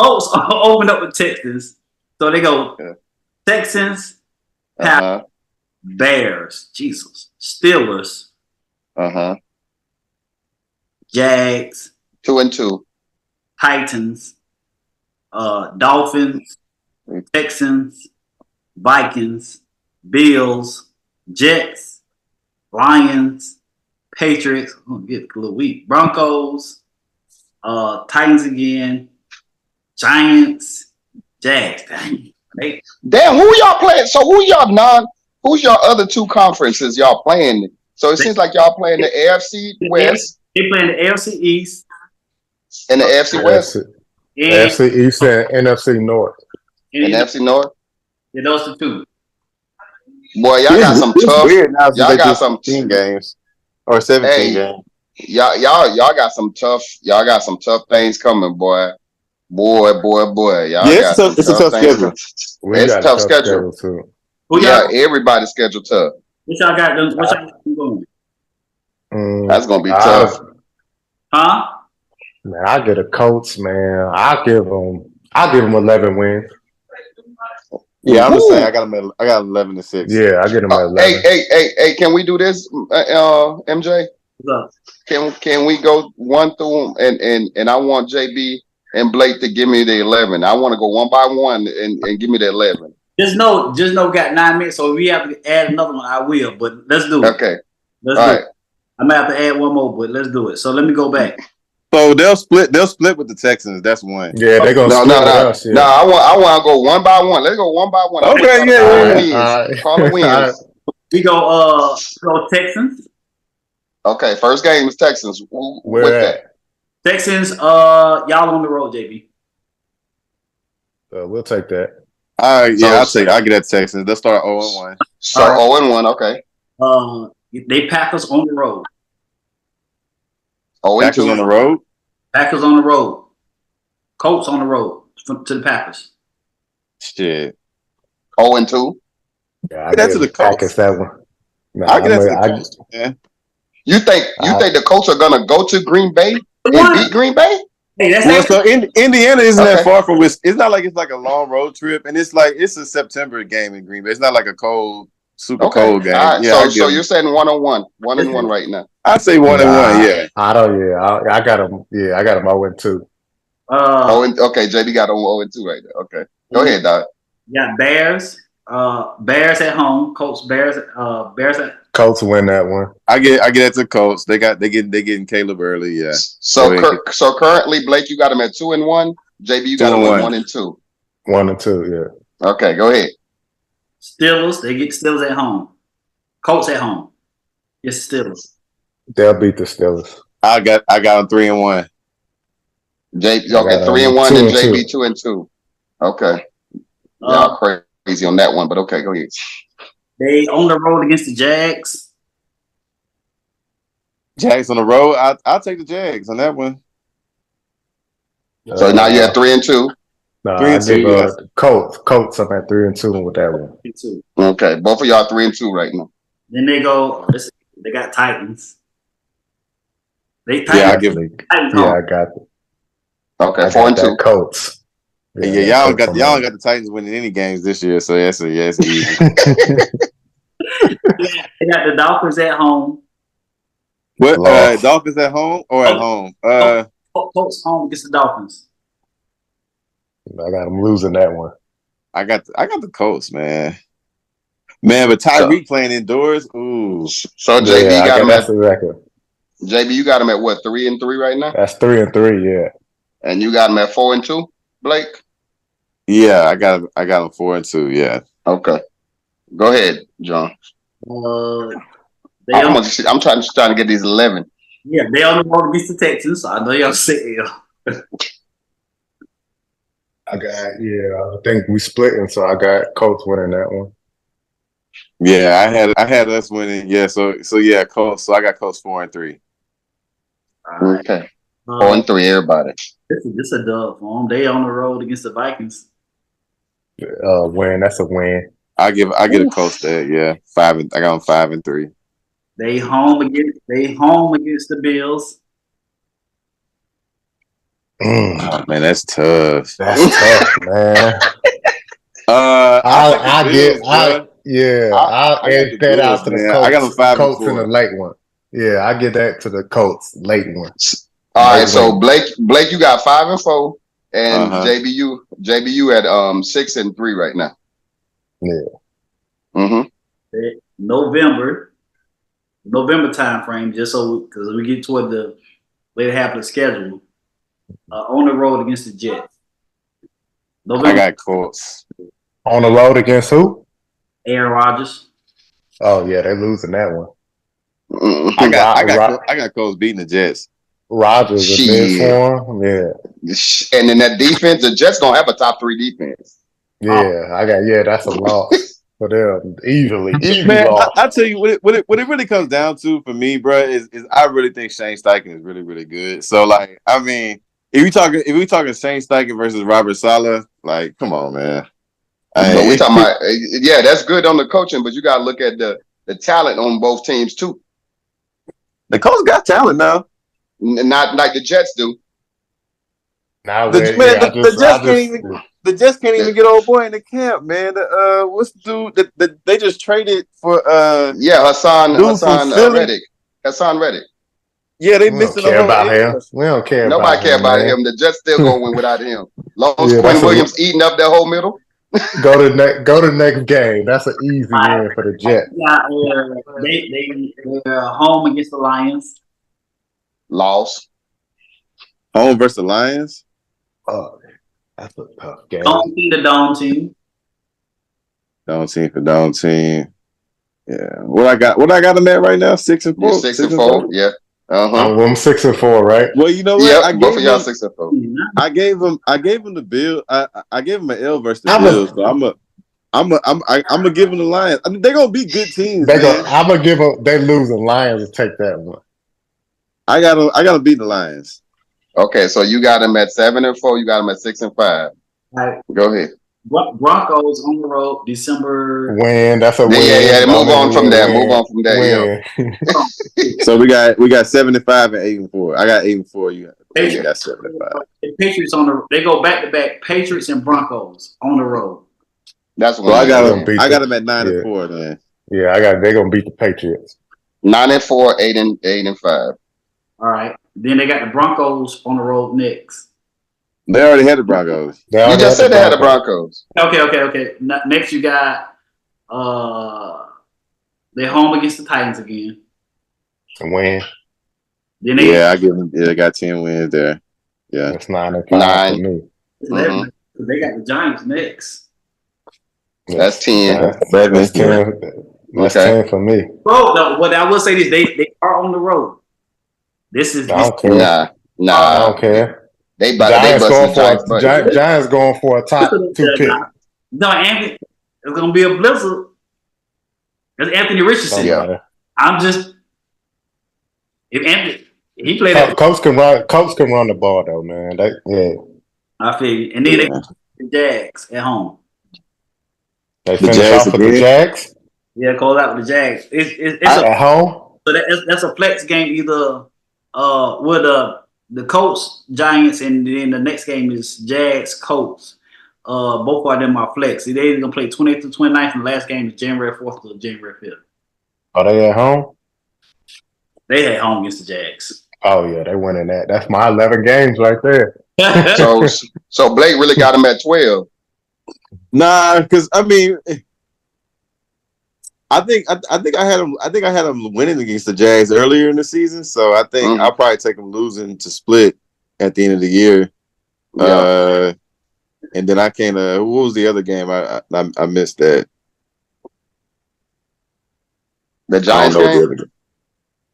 Colts open up with Texans, so they go Texans, Bears, Jesus, Steelers, Jags, 2-2, Titans, Dolphins, Texans, Vikings, Bills, Jets, Lions, Patriots. I'm gonna get a little weak. Broncos, Titans again, Giants, Jags. Dang. Right? Damn, who y'all playing? So who's your other two conferences y'all playing? So it seems like y'all playing the AFC West They playing the AFC East and the AFC West and, AFC East and NFC North. and the NFC North. Yeah, those the two. Boy, y'all got some tough. Weird now. Y'all got some 16 games or 17 games. Y'all got some tough. Y'all got some tough things coming, boy. Boy. Y'all Yeah, got it's a tough schedule. It's a tough schedule too. Who everybody's schedule tough. What y'all got? What y'all going? That's gonna be tough. Huh? Man, I get a Colts, man. I'll give them 11 wins. Yeah, I'm just saying I got 11-6. Yeah, I get them at 11. Hey, can we do this, MJ? Can we go one through and I want JB and Blake to give me the 11. I want to go one by one and give me the 11. Just know, got 9 minutes. So if we have to add another one, I will. But let's do it. Okay. Let's do it. I might have to add one more, but let's do it. So let me go back. So they'll split with the Texans. That's one. Yeah, they're gonna split with us. Yeah. No, I want to go one by one. Let's go one by one. Okay, Call the wins. We go Texans. Okay, first game is Texans. Where at? Texans, y'all on the road, JB. We'll take that. I'll get that Texans. They'll start 0-1. Start 0-1, okay. They Packers on the road. Packers on the road? Packers on the road. Colts on the road to the Packers. Shit. 0-2. Yeah, get that to the Colts. That one. Nah, I'll get that to the Colts, man. You think the Colts are gonna go to Green Bay and beat Green Bay? Hey, so Indiana isn't that far from Wisconsin. It's not like it's like a long road trip, and it's a September game in Green Bay. It's not like a super cold game. All right. Yeah, so you're saying 1-1, 1-1 right now. I'd say 1-1. Yeah. I don't. Yeah, I got them. Yeah, I got them 0-2. Okay, JD got them 0-2 right there. Okay, go ahead, Doc. Yeah, Bears. Bears at home. Colts. Bears at. Colts win that one. I get that to Colts. They getting Caleb early. Yeah. So currently, Blake, you got them at 2-1. JB, you got them at 1-2. 1-2. Yeah. Okay, go ahead. Steelers. They get Steelers at home. Colts at home. Yes, Steelers. They'll beat the Steelers. I got them 3-1. JB, okay, 3-1 and JB 2-2. Okay. Y'all crazy on that one, but okay, go ahead. They on the road against the Jags. Jags on the road. I'll take the Jags on that one. So now you're at 3-2. No, 3-2. Yeah. Colts. I'm at 3-2 with that one. 3-2. Okay, both of y'all 3-2 right now. Then they go. They got Titans. I got it. Okay, 4-2. Colts. Yeah, y'all got the Titans winning any games this year, so it's easy. They got the Dolphins at home. What? Dolphins at home or at home? Colts home against the Dolphins. I got them losing that one. I got the Colts, man. But Tyreek playing indoors. Ooh. So JB got him at the record. JB, you got him at what? 3-3 right now. That's 3-3. Yeah. And you got him at 4-2, Blake. Yeah, I got him 4-2. Yeah. Okay. Go ahead, John. I'm trying to get these 11. Yeah, they on the road against the Texans. So I know y'all say I think we splitting, so I got Colts winning that one. Yeah, I had us winning. Yeah, so yeah, Colts. So I got Colts 4-3. Okay. 4-3, everybody. This a dub for them. They on the road against the Vikings. Win. That's a win. I get a Colts that. Yeah, I got them 5-3. They home against the Bills. Oh, man, that's tough. That's tough, man. I'll edge that out to the Colts. I got them 5-4. Colts in the late one. Yeah, I get that to the Colts late one. All right, so Blake, you got 5-4, and JBU at 6-3 right now. Yeah. November time frame, just so because we get toward the later half of the schedule. On the road against the Jets. I got Colts. On the road against who? Aaron Rodgers. Oh yeah, they losing that one. I got Colts beating the Jets. Rodgers in mid form, yeah. And in that defense, the Jets don't have a top 3 defense. Yeah, that's a loss for them. Easily Man, loss. I tell you what it really comes down to for me, bro, is I really think Shane Steichen is really, really good. So like, I mean, if we talking Shane Steichen versus Robert Saleh, like, come on, man. But we talking about that's good on the coaching, but you gotta look at the talent on both teams too. The Colts got talent now. Not like the Jets do. The Jets can't even get old boy in the camp, man. What's the dude that they just traded for? Hassan Reddick. Hassan Reddick. Yeah, they missing the whole about him. We don't care. Nobody care about him. The Jets still gonna win without him. Long as Quinn Williams eating up that whole middle. Go to next game. That's an easy win for the Jets. They're home against the Lions. Loss. Home versus the Lions. Oh, that's a tough game. Dome team to dome team. Dome team. Yeah. What I got them at right now? 6-4. 6-4. Yeah. I'm 6-4, right? Well, you know what? Yeah, both of y'all 6-4. I gave them the Bill. I gave them an L versus the Bills. So I'm gonna give them the Lions. I mean, they're gonna be good teams. I'm gonna give them. They losing Lions to take that one. I gotta beat the Lions. Okay, so you got them at 7-4. You got them at 6-5. Right. Go ahead. Broncos on the road December. Win. That's a win. Yeah. Move on from that. Yeah. So we got 75 and 8-4. I got 8-4. You got 75. The Patriots they go back to back. Patriots and Broncos on the road. That's what I got them at 9-4 then. Yeah, they're gonna beat the Patriots. 9-4, 8-5. All right. Then they got the Broncos on the road next. They already had the Broncos. You just said they had the Broncos. Okay. Next you got they're home against the Titans again. Win. Then I give them. Yeah, they got 10 wins there. Yeah, that's 9-5 for me. They got the Giants next. That's 10. That's 10. That's 10 for me. Bro, no, what I will say is they are on the road. This is I don't care. Nah. I don't care. Giants going for a top 2 pick. No, Anthony, it's gonna be a blizzard. It's Anthony Richardson. Yeah. I'm just if Anthony he played Coach can run the ball though, man. I feel you. And then they the Jags at home. They finish off with the Jags? Yeah, call out with the Jags. It's at home. So that's a flex game either with the Colts, Giants, and then the next game is Jags, Colts. Both of them are flex. They're either gonna play 28th to 29th, and the last game is January 4th to January 5th. Are they at home? They at home against the Jags. Oh yeah, they winning that. That's my 11 games right there. So Blake really got them at 12. Nah, because I mean, I think I had them winning against the Jags earlier in the season, so I think I'll probably take them losing to split at the end of the year. Yeah. And then I can't. What was the other game? I missed that. The Giants game.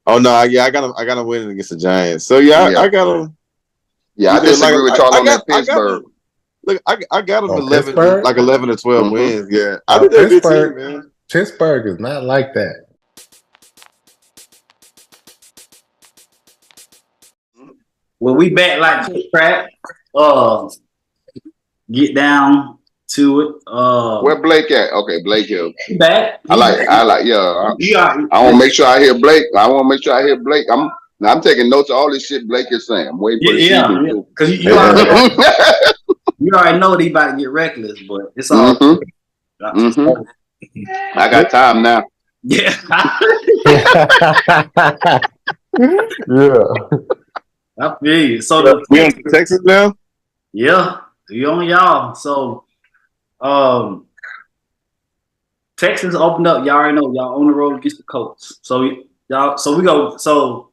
Oh no! I got them winning against the Giants. So I got them. Yeah, I disagree with y'all on that Pittsburgh. I got them 11 or 12 wins. Yeah, I think they're a good team, man. Pittsburgh is not like that. Well, we back like Pratt. Get down to it. Where Blake at? Okay, Blake here. Back. I like. Yeah. I want to make sure I hear Blake. I'm taking notes of all this shit Blake is saying. I'm waiting for the season. Because you already know that he about to get reckless, but it's all. I got time now. Yeah. Yeah. I feel you. So we on Texas now? Yeah, we on y'all. So Texans opened up. Y'all already know y'all on the road against the Colts. So we go. So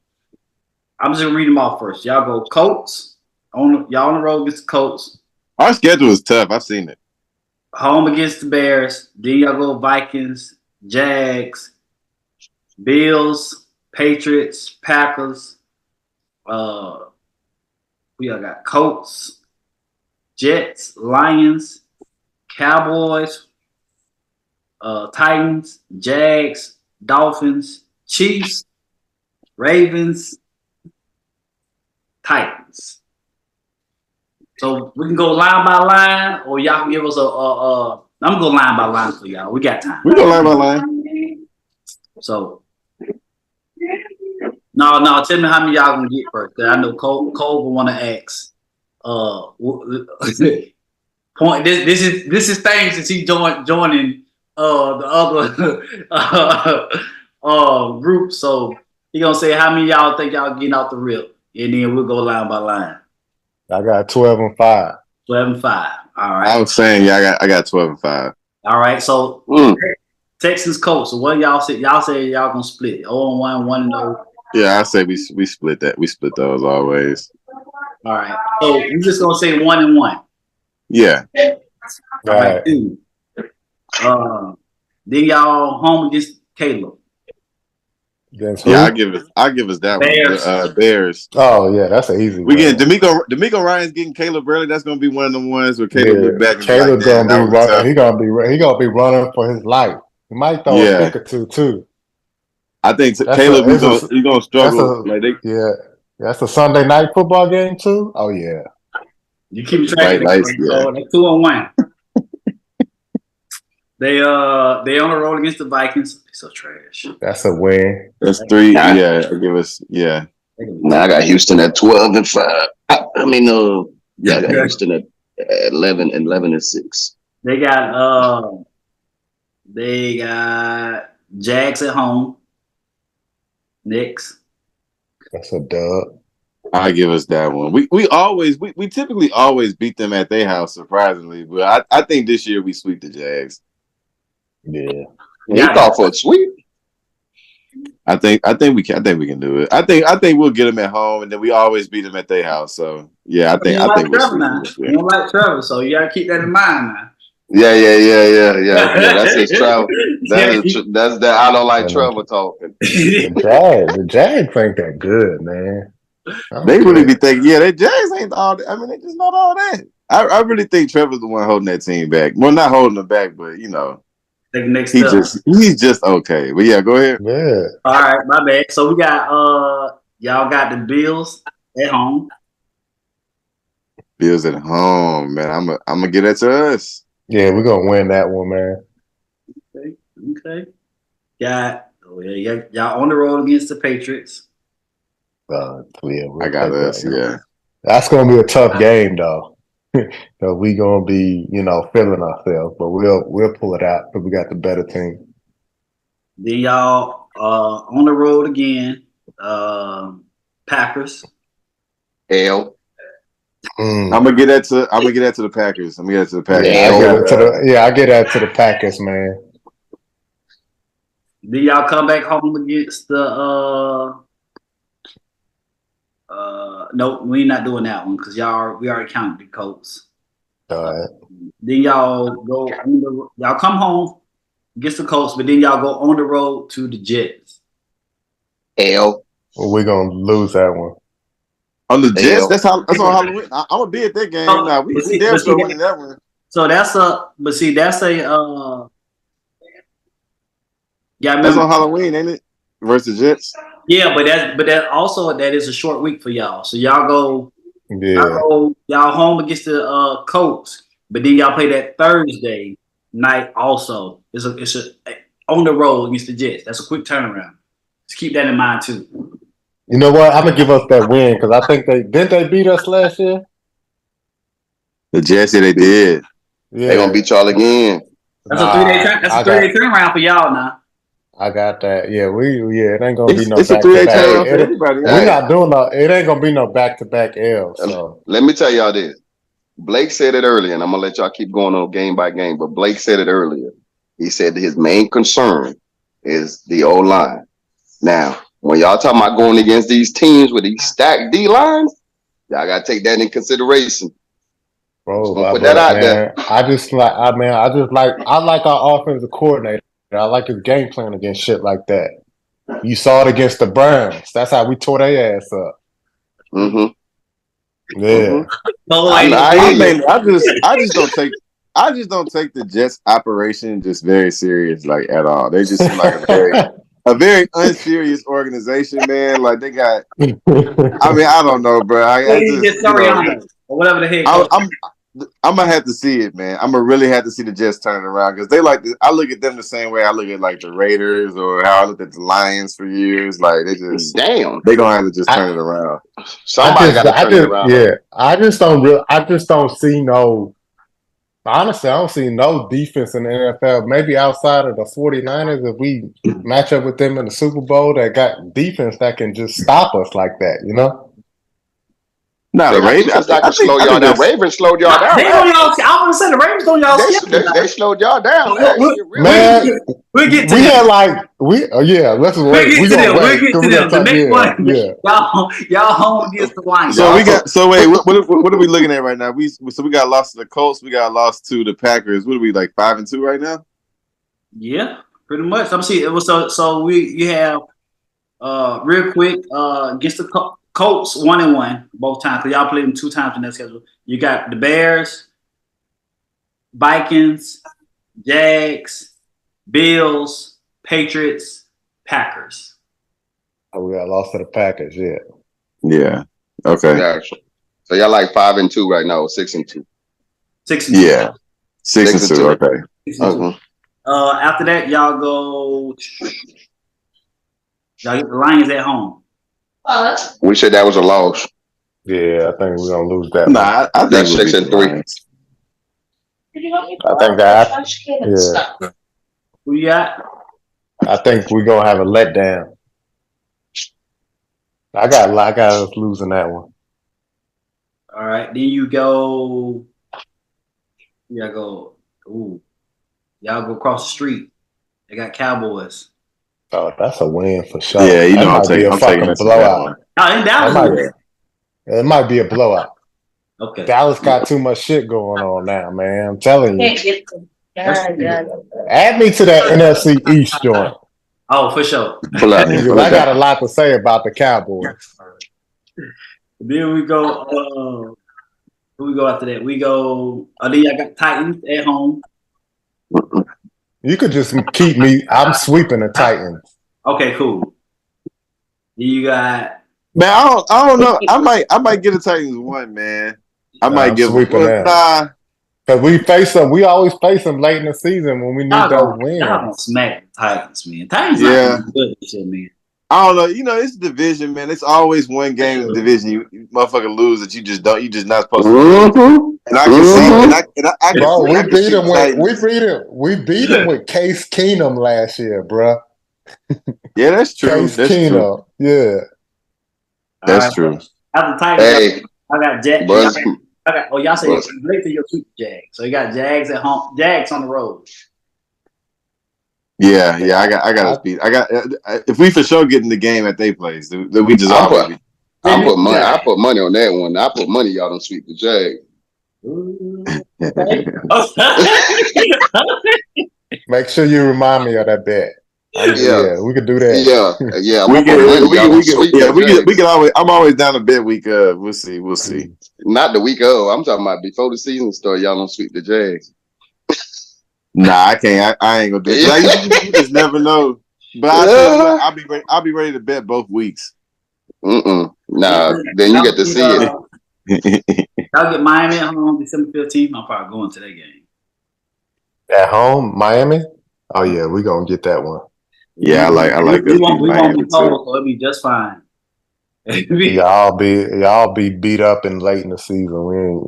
I'm just reading them off first. Y'all go Colts y'all on the road against the Colts. Our schedule is tough. I've seen it. Home against the Bears. Then y'all go Vikings, Jags, Bills, Patriots, Packers. We all got Colts, Jets, Lions, Cowboys, Titans, Jags, Dolphins, Chiefs, Ravens, Titans. So we can go line by line, or y'all can give us I'm gonna go line by line for y'all. We got time. We go line by line. So no, tell me how many y'all gonna get first. Cause I know Cole will want to ask. Point. This is things since he joining the other group. So he gonna say how many y'all think y'all getting out the rip, and then we'll go line by line. I got 12-5. 12-5. All right. I was saying, yeah, I got 12-5. All right. So Texans Colts. So what y'all say? Y'all say y'all gonna split 0-1, 1-0. Yeah, I say we split that. We split those always. All right. So we just gonna say 1-1. Yeah. All right. Then y'all home against Caleb. Yeah, I give us that Bears. one. Bears. Oh yeah, that's an easy. We getting D'Amico Ryan's getting Caleb Burley. That's gonna be one of the ones where Caleb look back and Caleb be like, gonna be running. He gonna be running for his life. He might throw a pick or two too. I think Caleb he's gonna struggle. That's a Sunday night football game too. Oh yeah. You keep track of it. So they're 2-1. They on the road against the Vikings. They're so trash. That's a win. That's 3. Yeah, give us. Yeah. Now I got Houston at 12-5. I got Houston at 11-6. They got Jags at home. Knicks. That's a dub. I give us that one. We typically always beat them at their house, surprisingly. But I think this year we sweep the Jags. Yeah. He thought for a sweep. I think we can do it. I think we'll get them at home, and then we always beat them at their house. So yeah, I think we'll now. You don't like Trevor, so you gotta keep that in mind now. Yeah. That's his travel. That's that. I don't like Trevor talking. The Jags ain't that good, man. They really be thinking, the Jags ain't all that. I mean, they just not all that. I really think Trevor's the one holding that team back. Well, not holding them back, but he's just okay. But yeah, go ahead. Yeah. All right, my bad. So we got y'all got the Bills at home. Bills at home, man. I'm gonna get that to us. Yeah, we're gonna win that one, man. Okay. Y'all on the road against the Patriots. I got us. Yeah, that's gonna be a tough game, though. So we gonna be, feeling ourselves, but we'll pull it out because we got the better team. Then y'all on the road again. Packers. L. I'm gonna get that to the Packers. I get that to the Packers, man. Then y'all come back home against the nope, we're not doing that one because we already counted the Colts. All right. Then y'all come home against the Colts, but then y'all go on the road to the Jets. L. Well, we're gonna lose that one. On the Jets, that's on Halloween. I'm gonna be at that game now. We damn sure winning that one. So that's a that's on Halloween, ain't it? Versus Jets. Yeah, but that is a short week for y'all. So y'all go, y'all home against the Colts, but then y'all play that Thursday night also. It's a on the road against the Jets. That's a quick turnaround. Just keep that in mind too. You know what? I'm gonna give us that win because I think they beat us last year. The Jets, they did. Yeah, they gonna beat y'all again. That's a 3-day turnaround for y'all now. I got that. Yeah, it ain't gonna be no back to back. We're not doing it ain't gonna be no back-to-back L. So let me tell y'all this. Blake said it earlier, and I'm gonna let y'all keep going on game by game. But Blake said it earlier. He said his main concern is the O-line. Now, when y'all talking about going against these teams with these stacked D lines, y'all gotta take that in consideration. Bro, gonna put that out there. I like our offensive coordinator. I like his game plan against shit like that. You saw it against the Browns. That's how we tore their ass up. Mm-hmm. Yeah. I just don't take the Jets operation just very serious, like at all. They just seem like a very unserious organization, man. Like they got. I mean, I don't know, bro. Or whatever the heck. I'm gonna have to see it, man. I'm gonna really have to see the Jets turn it around because they like. I look at them the same way I look at like the Raiders or how I looked at the Lions for years. Like they just they gonna have to just turn it around. Somebody got to turn it around. Yeah, I just don't see no. Honestly, I don't see no defense in the NFL. Maybe outside of the 49ers, if we match up with them in the Super Bowl, that got defense that can just stop us like that, you know? No, the Ravens slow y'all down. Ravens slowed y'all down. I want to say the Ravens on y'all. They slowed y'all down. Man, we'll get to we that. had like let's wait. We'll get to them. The next one, yeah. Y'all home against the Lions. What are we looking at right now? We got lost to the Colts. We got lost to the Packers. What are we like 5-2 right now? Yeah, pretty much. I'm seeing it was so you have real quick against the Colts 1-1 both times because y'all played them 2 times in that schedule. You got the Bears, Vikings, Jags, Bills, Patriots, Packers. Oh, we got lost to the Packers, yeah. Yeah. Okay. Yeah. So y'all like 5-2 right now, 6-2. 6-2. Yeah. 6-2. Okay. 6-2. After that, y'all get the Lions at home. We said that was a loss. Yeah, I think we're gonna lose that. Nah, I think 6-3. I think that. Yeah. Who you got? I think we're gonna have a letdown. I got us losing that one. All right, then you go. Y'all go across the street. They got Cowboys. Oh, that's a win for sure. Yeah, you know, I'm taking a blowout. It might be a blowout. Okay. Dallas got too much shit going on now, man. I'm telling you. Add me to that NFC East joint. Oh, for sure. Because I got a lot to say about the Cowboys. Then we go. Who we go after that? We go. Then y'all got Titans at home. You could just keep me. I'm sweeping the Titans. Okay, cool. Then you got. Man, I don't know. I might get a Titans 1, man. I might give sweeping that. Because we always face them late in the season when we need those wins. Y'all gonna smack the Titans, man. Titans not good shit, man. I don't know. You know, it's division, man. It's always one game in the division you motherfucker lose that you just not supposed to lose. And I can see. Bro, we beat him with Case Keenum last year, bro. Yeah, that's true. Case Keenum. Yeah. That's true. After Titans, I got Jags. Y'all say Blake to your sweet Jags. So you got Jags at home, Jags on the road. Yeah, I got us beat. If we for sure get in the game at their place, then we just I put money on that one. I put money y'all don't sweep the Jags. Make sure you remind me of that bet. Yeah, we could do that. Yeah. We can always. I'm always down to bet week. We'll see. Not the week of. I'm talking about before the season starts. Y'all don't sweep the Jags. Nah, I can't. I ain't gonna do it. You just never know. But I'll be ready to bet both weeks. Nah, then you get to see it. Y'all get Miami at home December 15th. I'm probably going to that game. At home, Miami? Oh yeah, we're gonna get that one. Yeah, I like we won't be cold, so it'll be just fine. y'all be beat up and late in the season. We ain't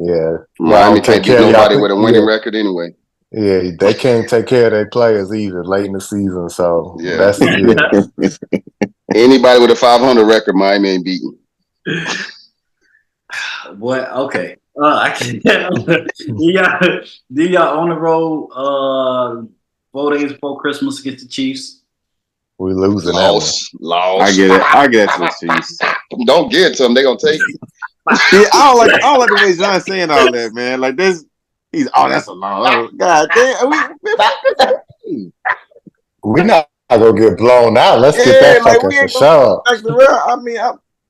Miami can't beat nobody with a winning record anyway. Yeah, they can't take care of their players either late in the season. So that's anybody with a 500 record, Miami ain't beating. What? Okay. I can't. Do y'all on the road 4 days before Christmas against the Chiefs? We losing Lost. I get it to the Chiefs. Don't get it to them. They gonna take it. Yeah, I don't like the way John's saying all that, man. Like this, that's a long. Oh, God damn, We're not gonna get blown out. Let's get that like fucking we for ain't gonna sure. back the real. I mean,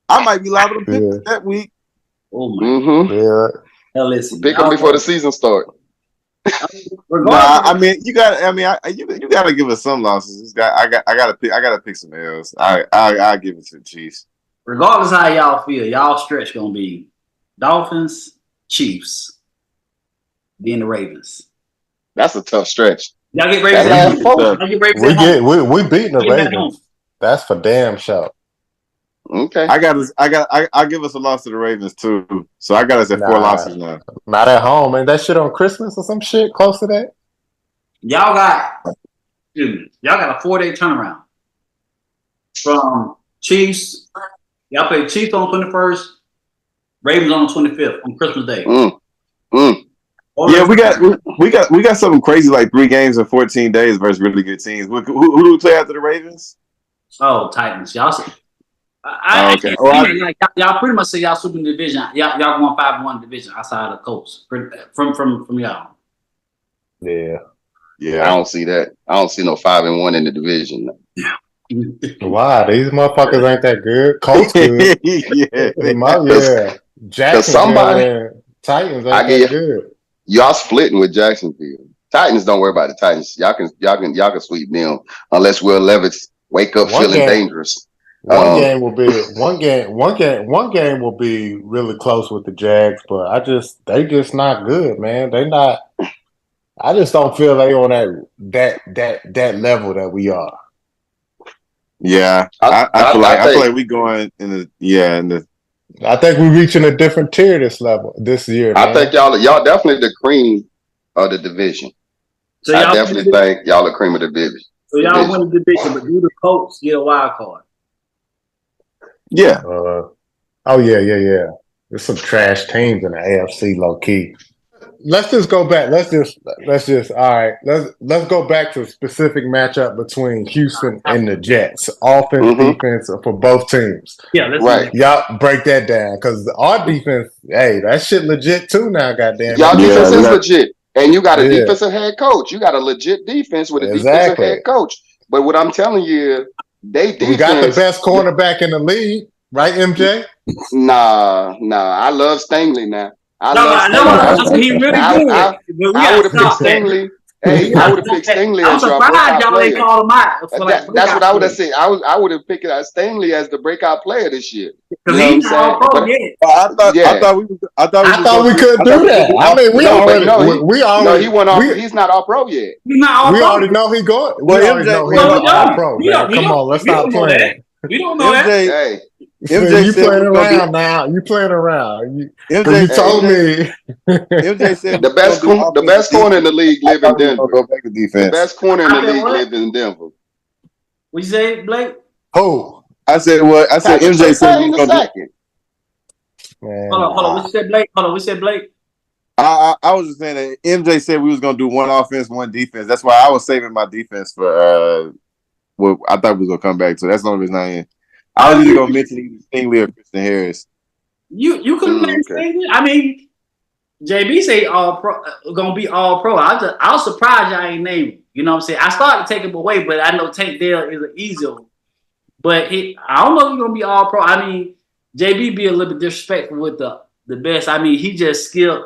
I might be liable to pick that week. Oh my! Mm-hmm. Yeah. Now listen, Pick them before the season start. Nah, I mean, you got. I mean, you got to give us some losses. I got to pick some L's. I give it to the Chiefs. Regardless how y'all feel, y'all stretch gonna be Dolphins, Chiefs, then the Ravens. That's a tough stretch. Y'all get That Ravens. last four. Y'all get Ravens at home. We beating the Get back Ravens. home. That's for damn sure. Okay. I give us a loss to the Ravens too. So I got us at 4 losses now. Not at home, man. That shit on Christmas or some shit close to that. Y'all got a 4-day turnaround from Chiefs. Y'all play Chiefs on 21st, Ravens on 25th on Christmas Day. Yeah, we got something crazy like 3 games in 14 days versus really good teams. Who do we play after the Ravens? Oh, Titans. Y'all. Okay. Y'all pretty much say y'all sweeping the division. Y'all going 5-1 division outside of the Colts from y'all. Yeah. I don't see that. I don't see no 5-1 in the division. Why? These motherfuckers ain't that good. Colts good. yeah. Jacksonville Titans ain't that good. Y'all splitting with Jacksonville. Titans, don't worry about the Titans. Y'all can sweep them unless Will Levis wake up feeling dangerous. One game will be really close with the Jags, but they just not good, man. They not. I just don't feel they on that level that we are. Yeah, I feel like we going in the. I think we're reaching a different tier this year. I think y'all definitely the cream of the division. So I definitely think y'all the cream of the division. So y'all win the division, but do the Colts get a wild card? Yeah. Yeah. There's some trash teams in the AFC, low key. Let's just go back. Let's just all right. Let's go back to a specific matchup between Houston and the Jets. Offense, defense for both teams. Yeah, right. Y'all break that down because our defense, hey, that shit legit too now. Goddamn, y'all defense is legit, and you got a defensive head coach. You got a legit defense with a defensive head coach. But what I'm telling you, we got the best cornerback in the league, right, MJ? Nah. I love Stingley now. He really good. I would have picked Stingley. Hey, I would have picked Stingley as your breakout player. Call him out. That's what I would have said. I would have picked Stingley as the breakout player this year. Because he's not all pro yet. I thought we couldn't do that. I mean, he went off. He's not all pro yet. He's not all pro. We already know he going. We already know he's all pro. Come on, let's stop playing. We don't know that. Hey. MJ, you playing around now. You playing around. MJ told me. MJ said the best corner in the league live in Denver. Go back to defense. The best corner in the league live in Denver. What you say, Blake? Who? I said what? I said MJ said he's going to do. Hold on. What you said, Blake? I was just saying that MJ said we was going to do one offense, one defense. That's why I was saving my defense for what I thought we was going to come back to. That's the only reason I am. I was either gonna mention either Stingley or Christian Harris. You could have mentioned Stingley. I mean, JB say all pro, gonna be all pro. I was surprised y'all ain't named him. You know what I'm saying? I started to take him away, but I know Tank Dell is an easier. But I don't know if he's gonna be all pro. I mean, JB be a little bit disrespectful with the best. I mean, he just skipped.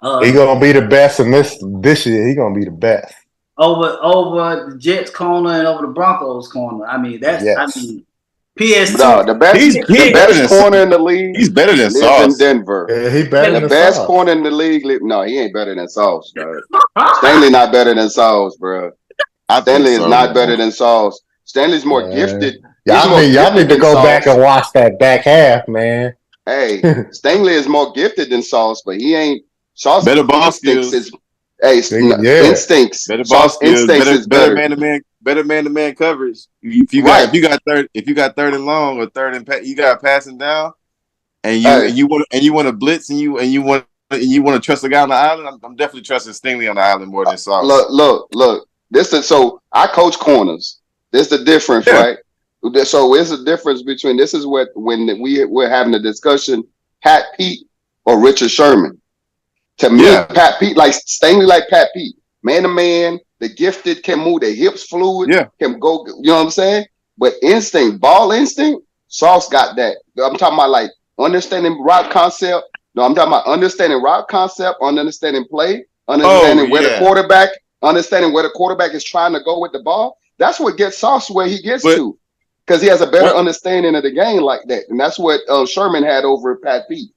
He gonna be the best in this year. He gonna be the best over the Jets corner and over the Broncos corner. I mean, that's yes. I mean. PS2. No, the best corner in the league. He's better than Sauce. In Denver. Yeah, he better than the best Sauce. Corner in the league. No, he ain't better than Sauce, bro. Stingley not better than Sauce, bro. Stingley is not better than Sauce. Stanley's more gifted. Y'all need to go back and watch that back half, man. Hey, Stingley is more gifted than Sauce, but he ain't. Sauce better ball skills. Instincts. Better ball skills. Better man to man coverage. If you got third and long or third and you got passing down, and you want to blitz and you want to trust a guy on the island. I'm definitely trusting Stingley on the island more than Sauce. Look. So I coach corners. This is the difference, right? So it's a difference between this is when we're having a discussion. Pat Pete or Richard Sherman. To me, Pat Pete, like Stingley, like Pat Pete, man to man, the gifted, can move their hips fluid, can go, you know what I'm saying? But instinct, ball instinct, Sauce got that. I'm talking about like understanding route concept. No, I'm talking about understanding route concept, understanding play, understanding where the quarterback is trying to go with the ball. That's what gets Sauce where he gets to, because he has a better understanding of the game like that, and that's what Sherman had over Pat Pete.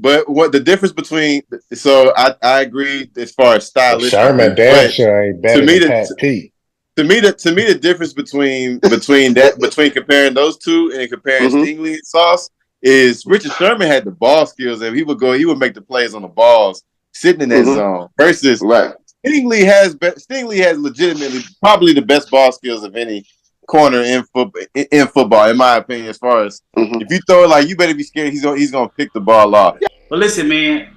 But what the difference between? So I agree as far as stylistic. Sherman damn sure ain't better than Pat Pete. To me, the difference between comparing those two and comparing Stingley and Sauce is Richard Sherman had the ball skills, and he would make the plays on the balls sitting in that zone. Versus Stingley has legitimately probably the best ball skills of any corner in football, in my opinion. As far as if you throw it, like, you better be scared he's gonna pick the ball off. Well, listen, man.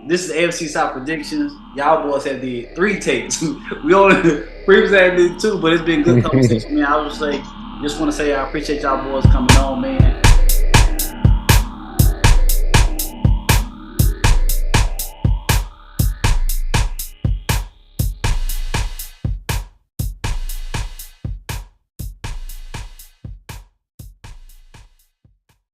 This is AFC South predictions. Y'all boys have the 3 takes. We only previously had the 2, but it's been good conversation, man. I would say, just want to say I appreciate y'all boys coming on, man.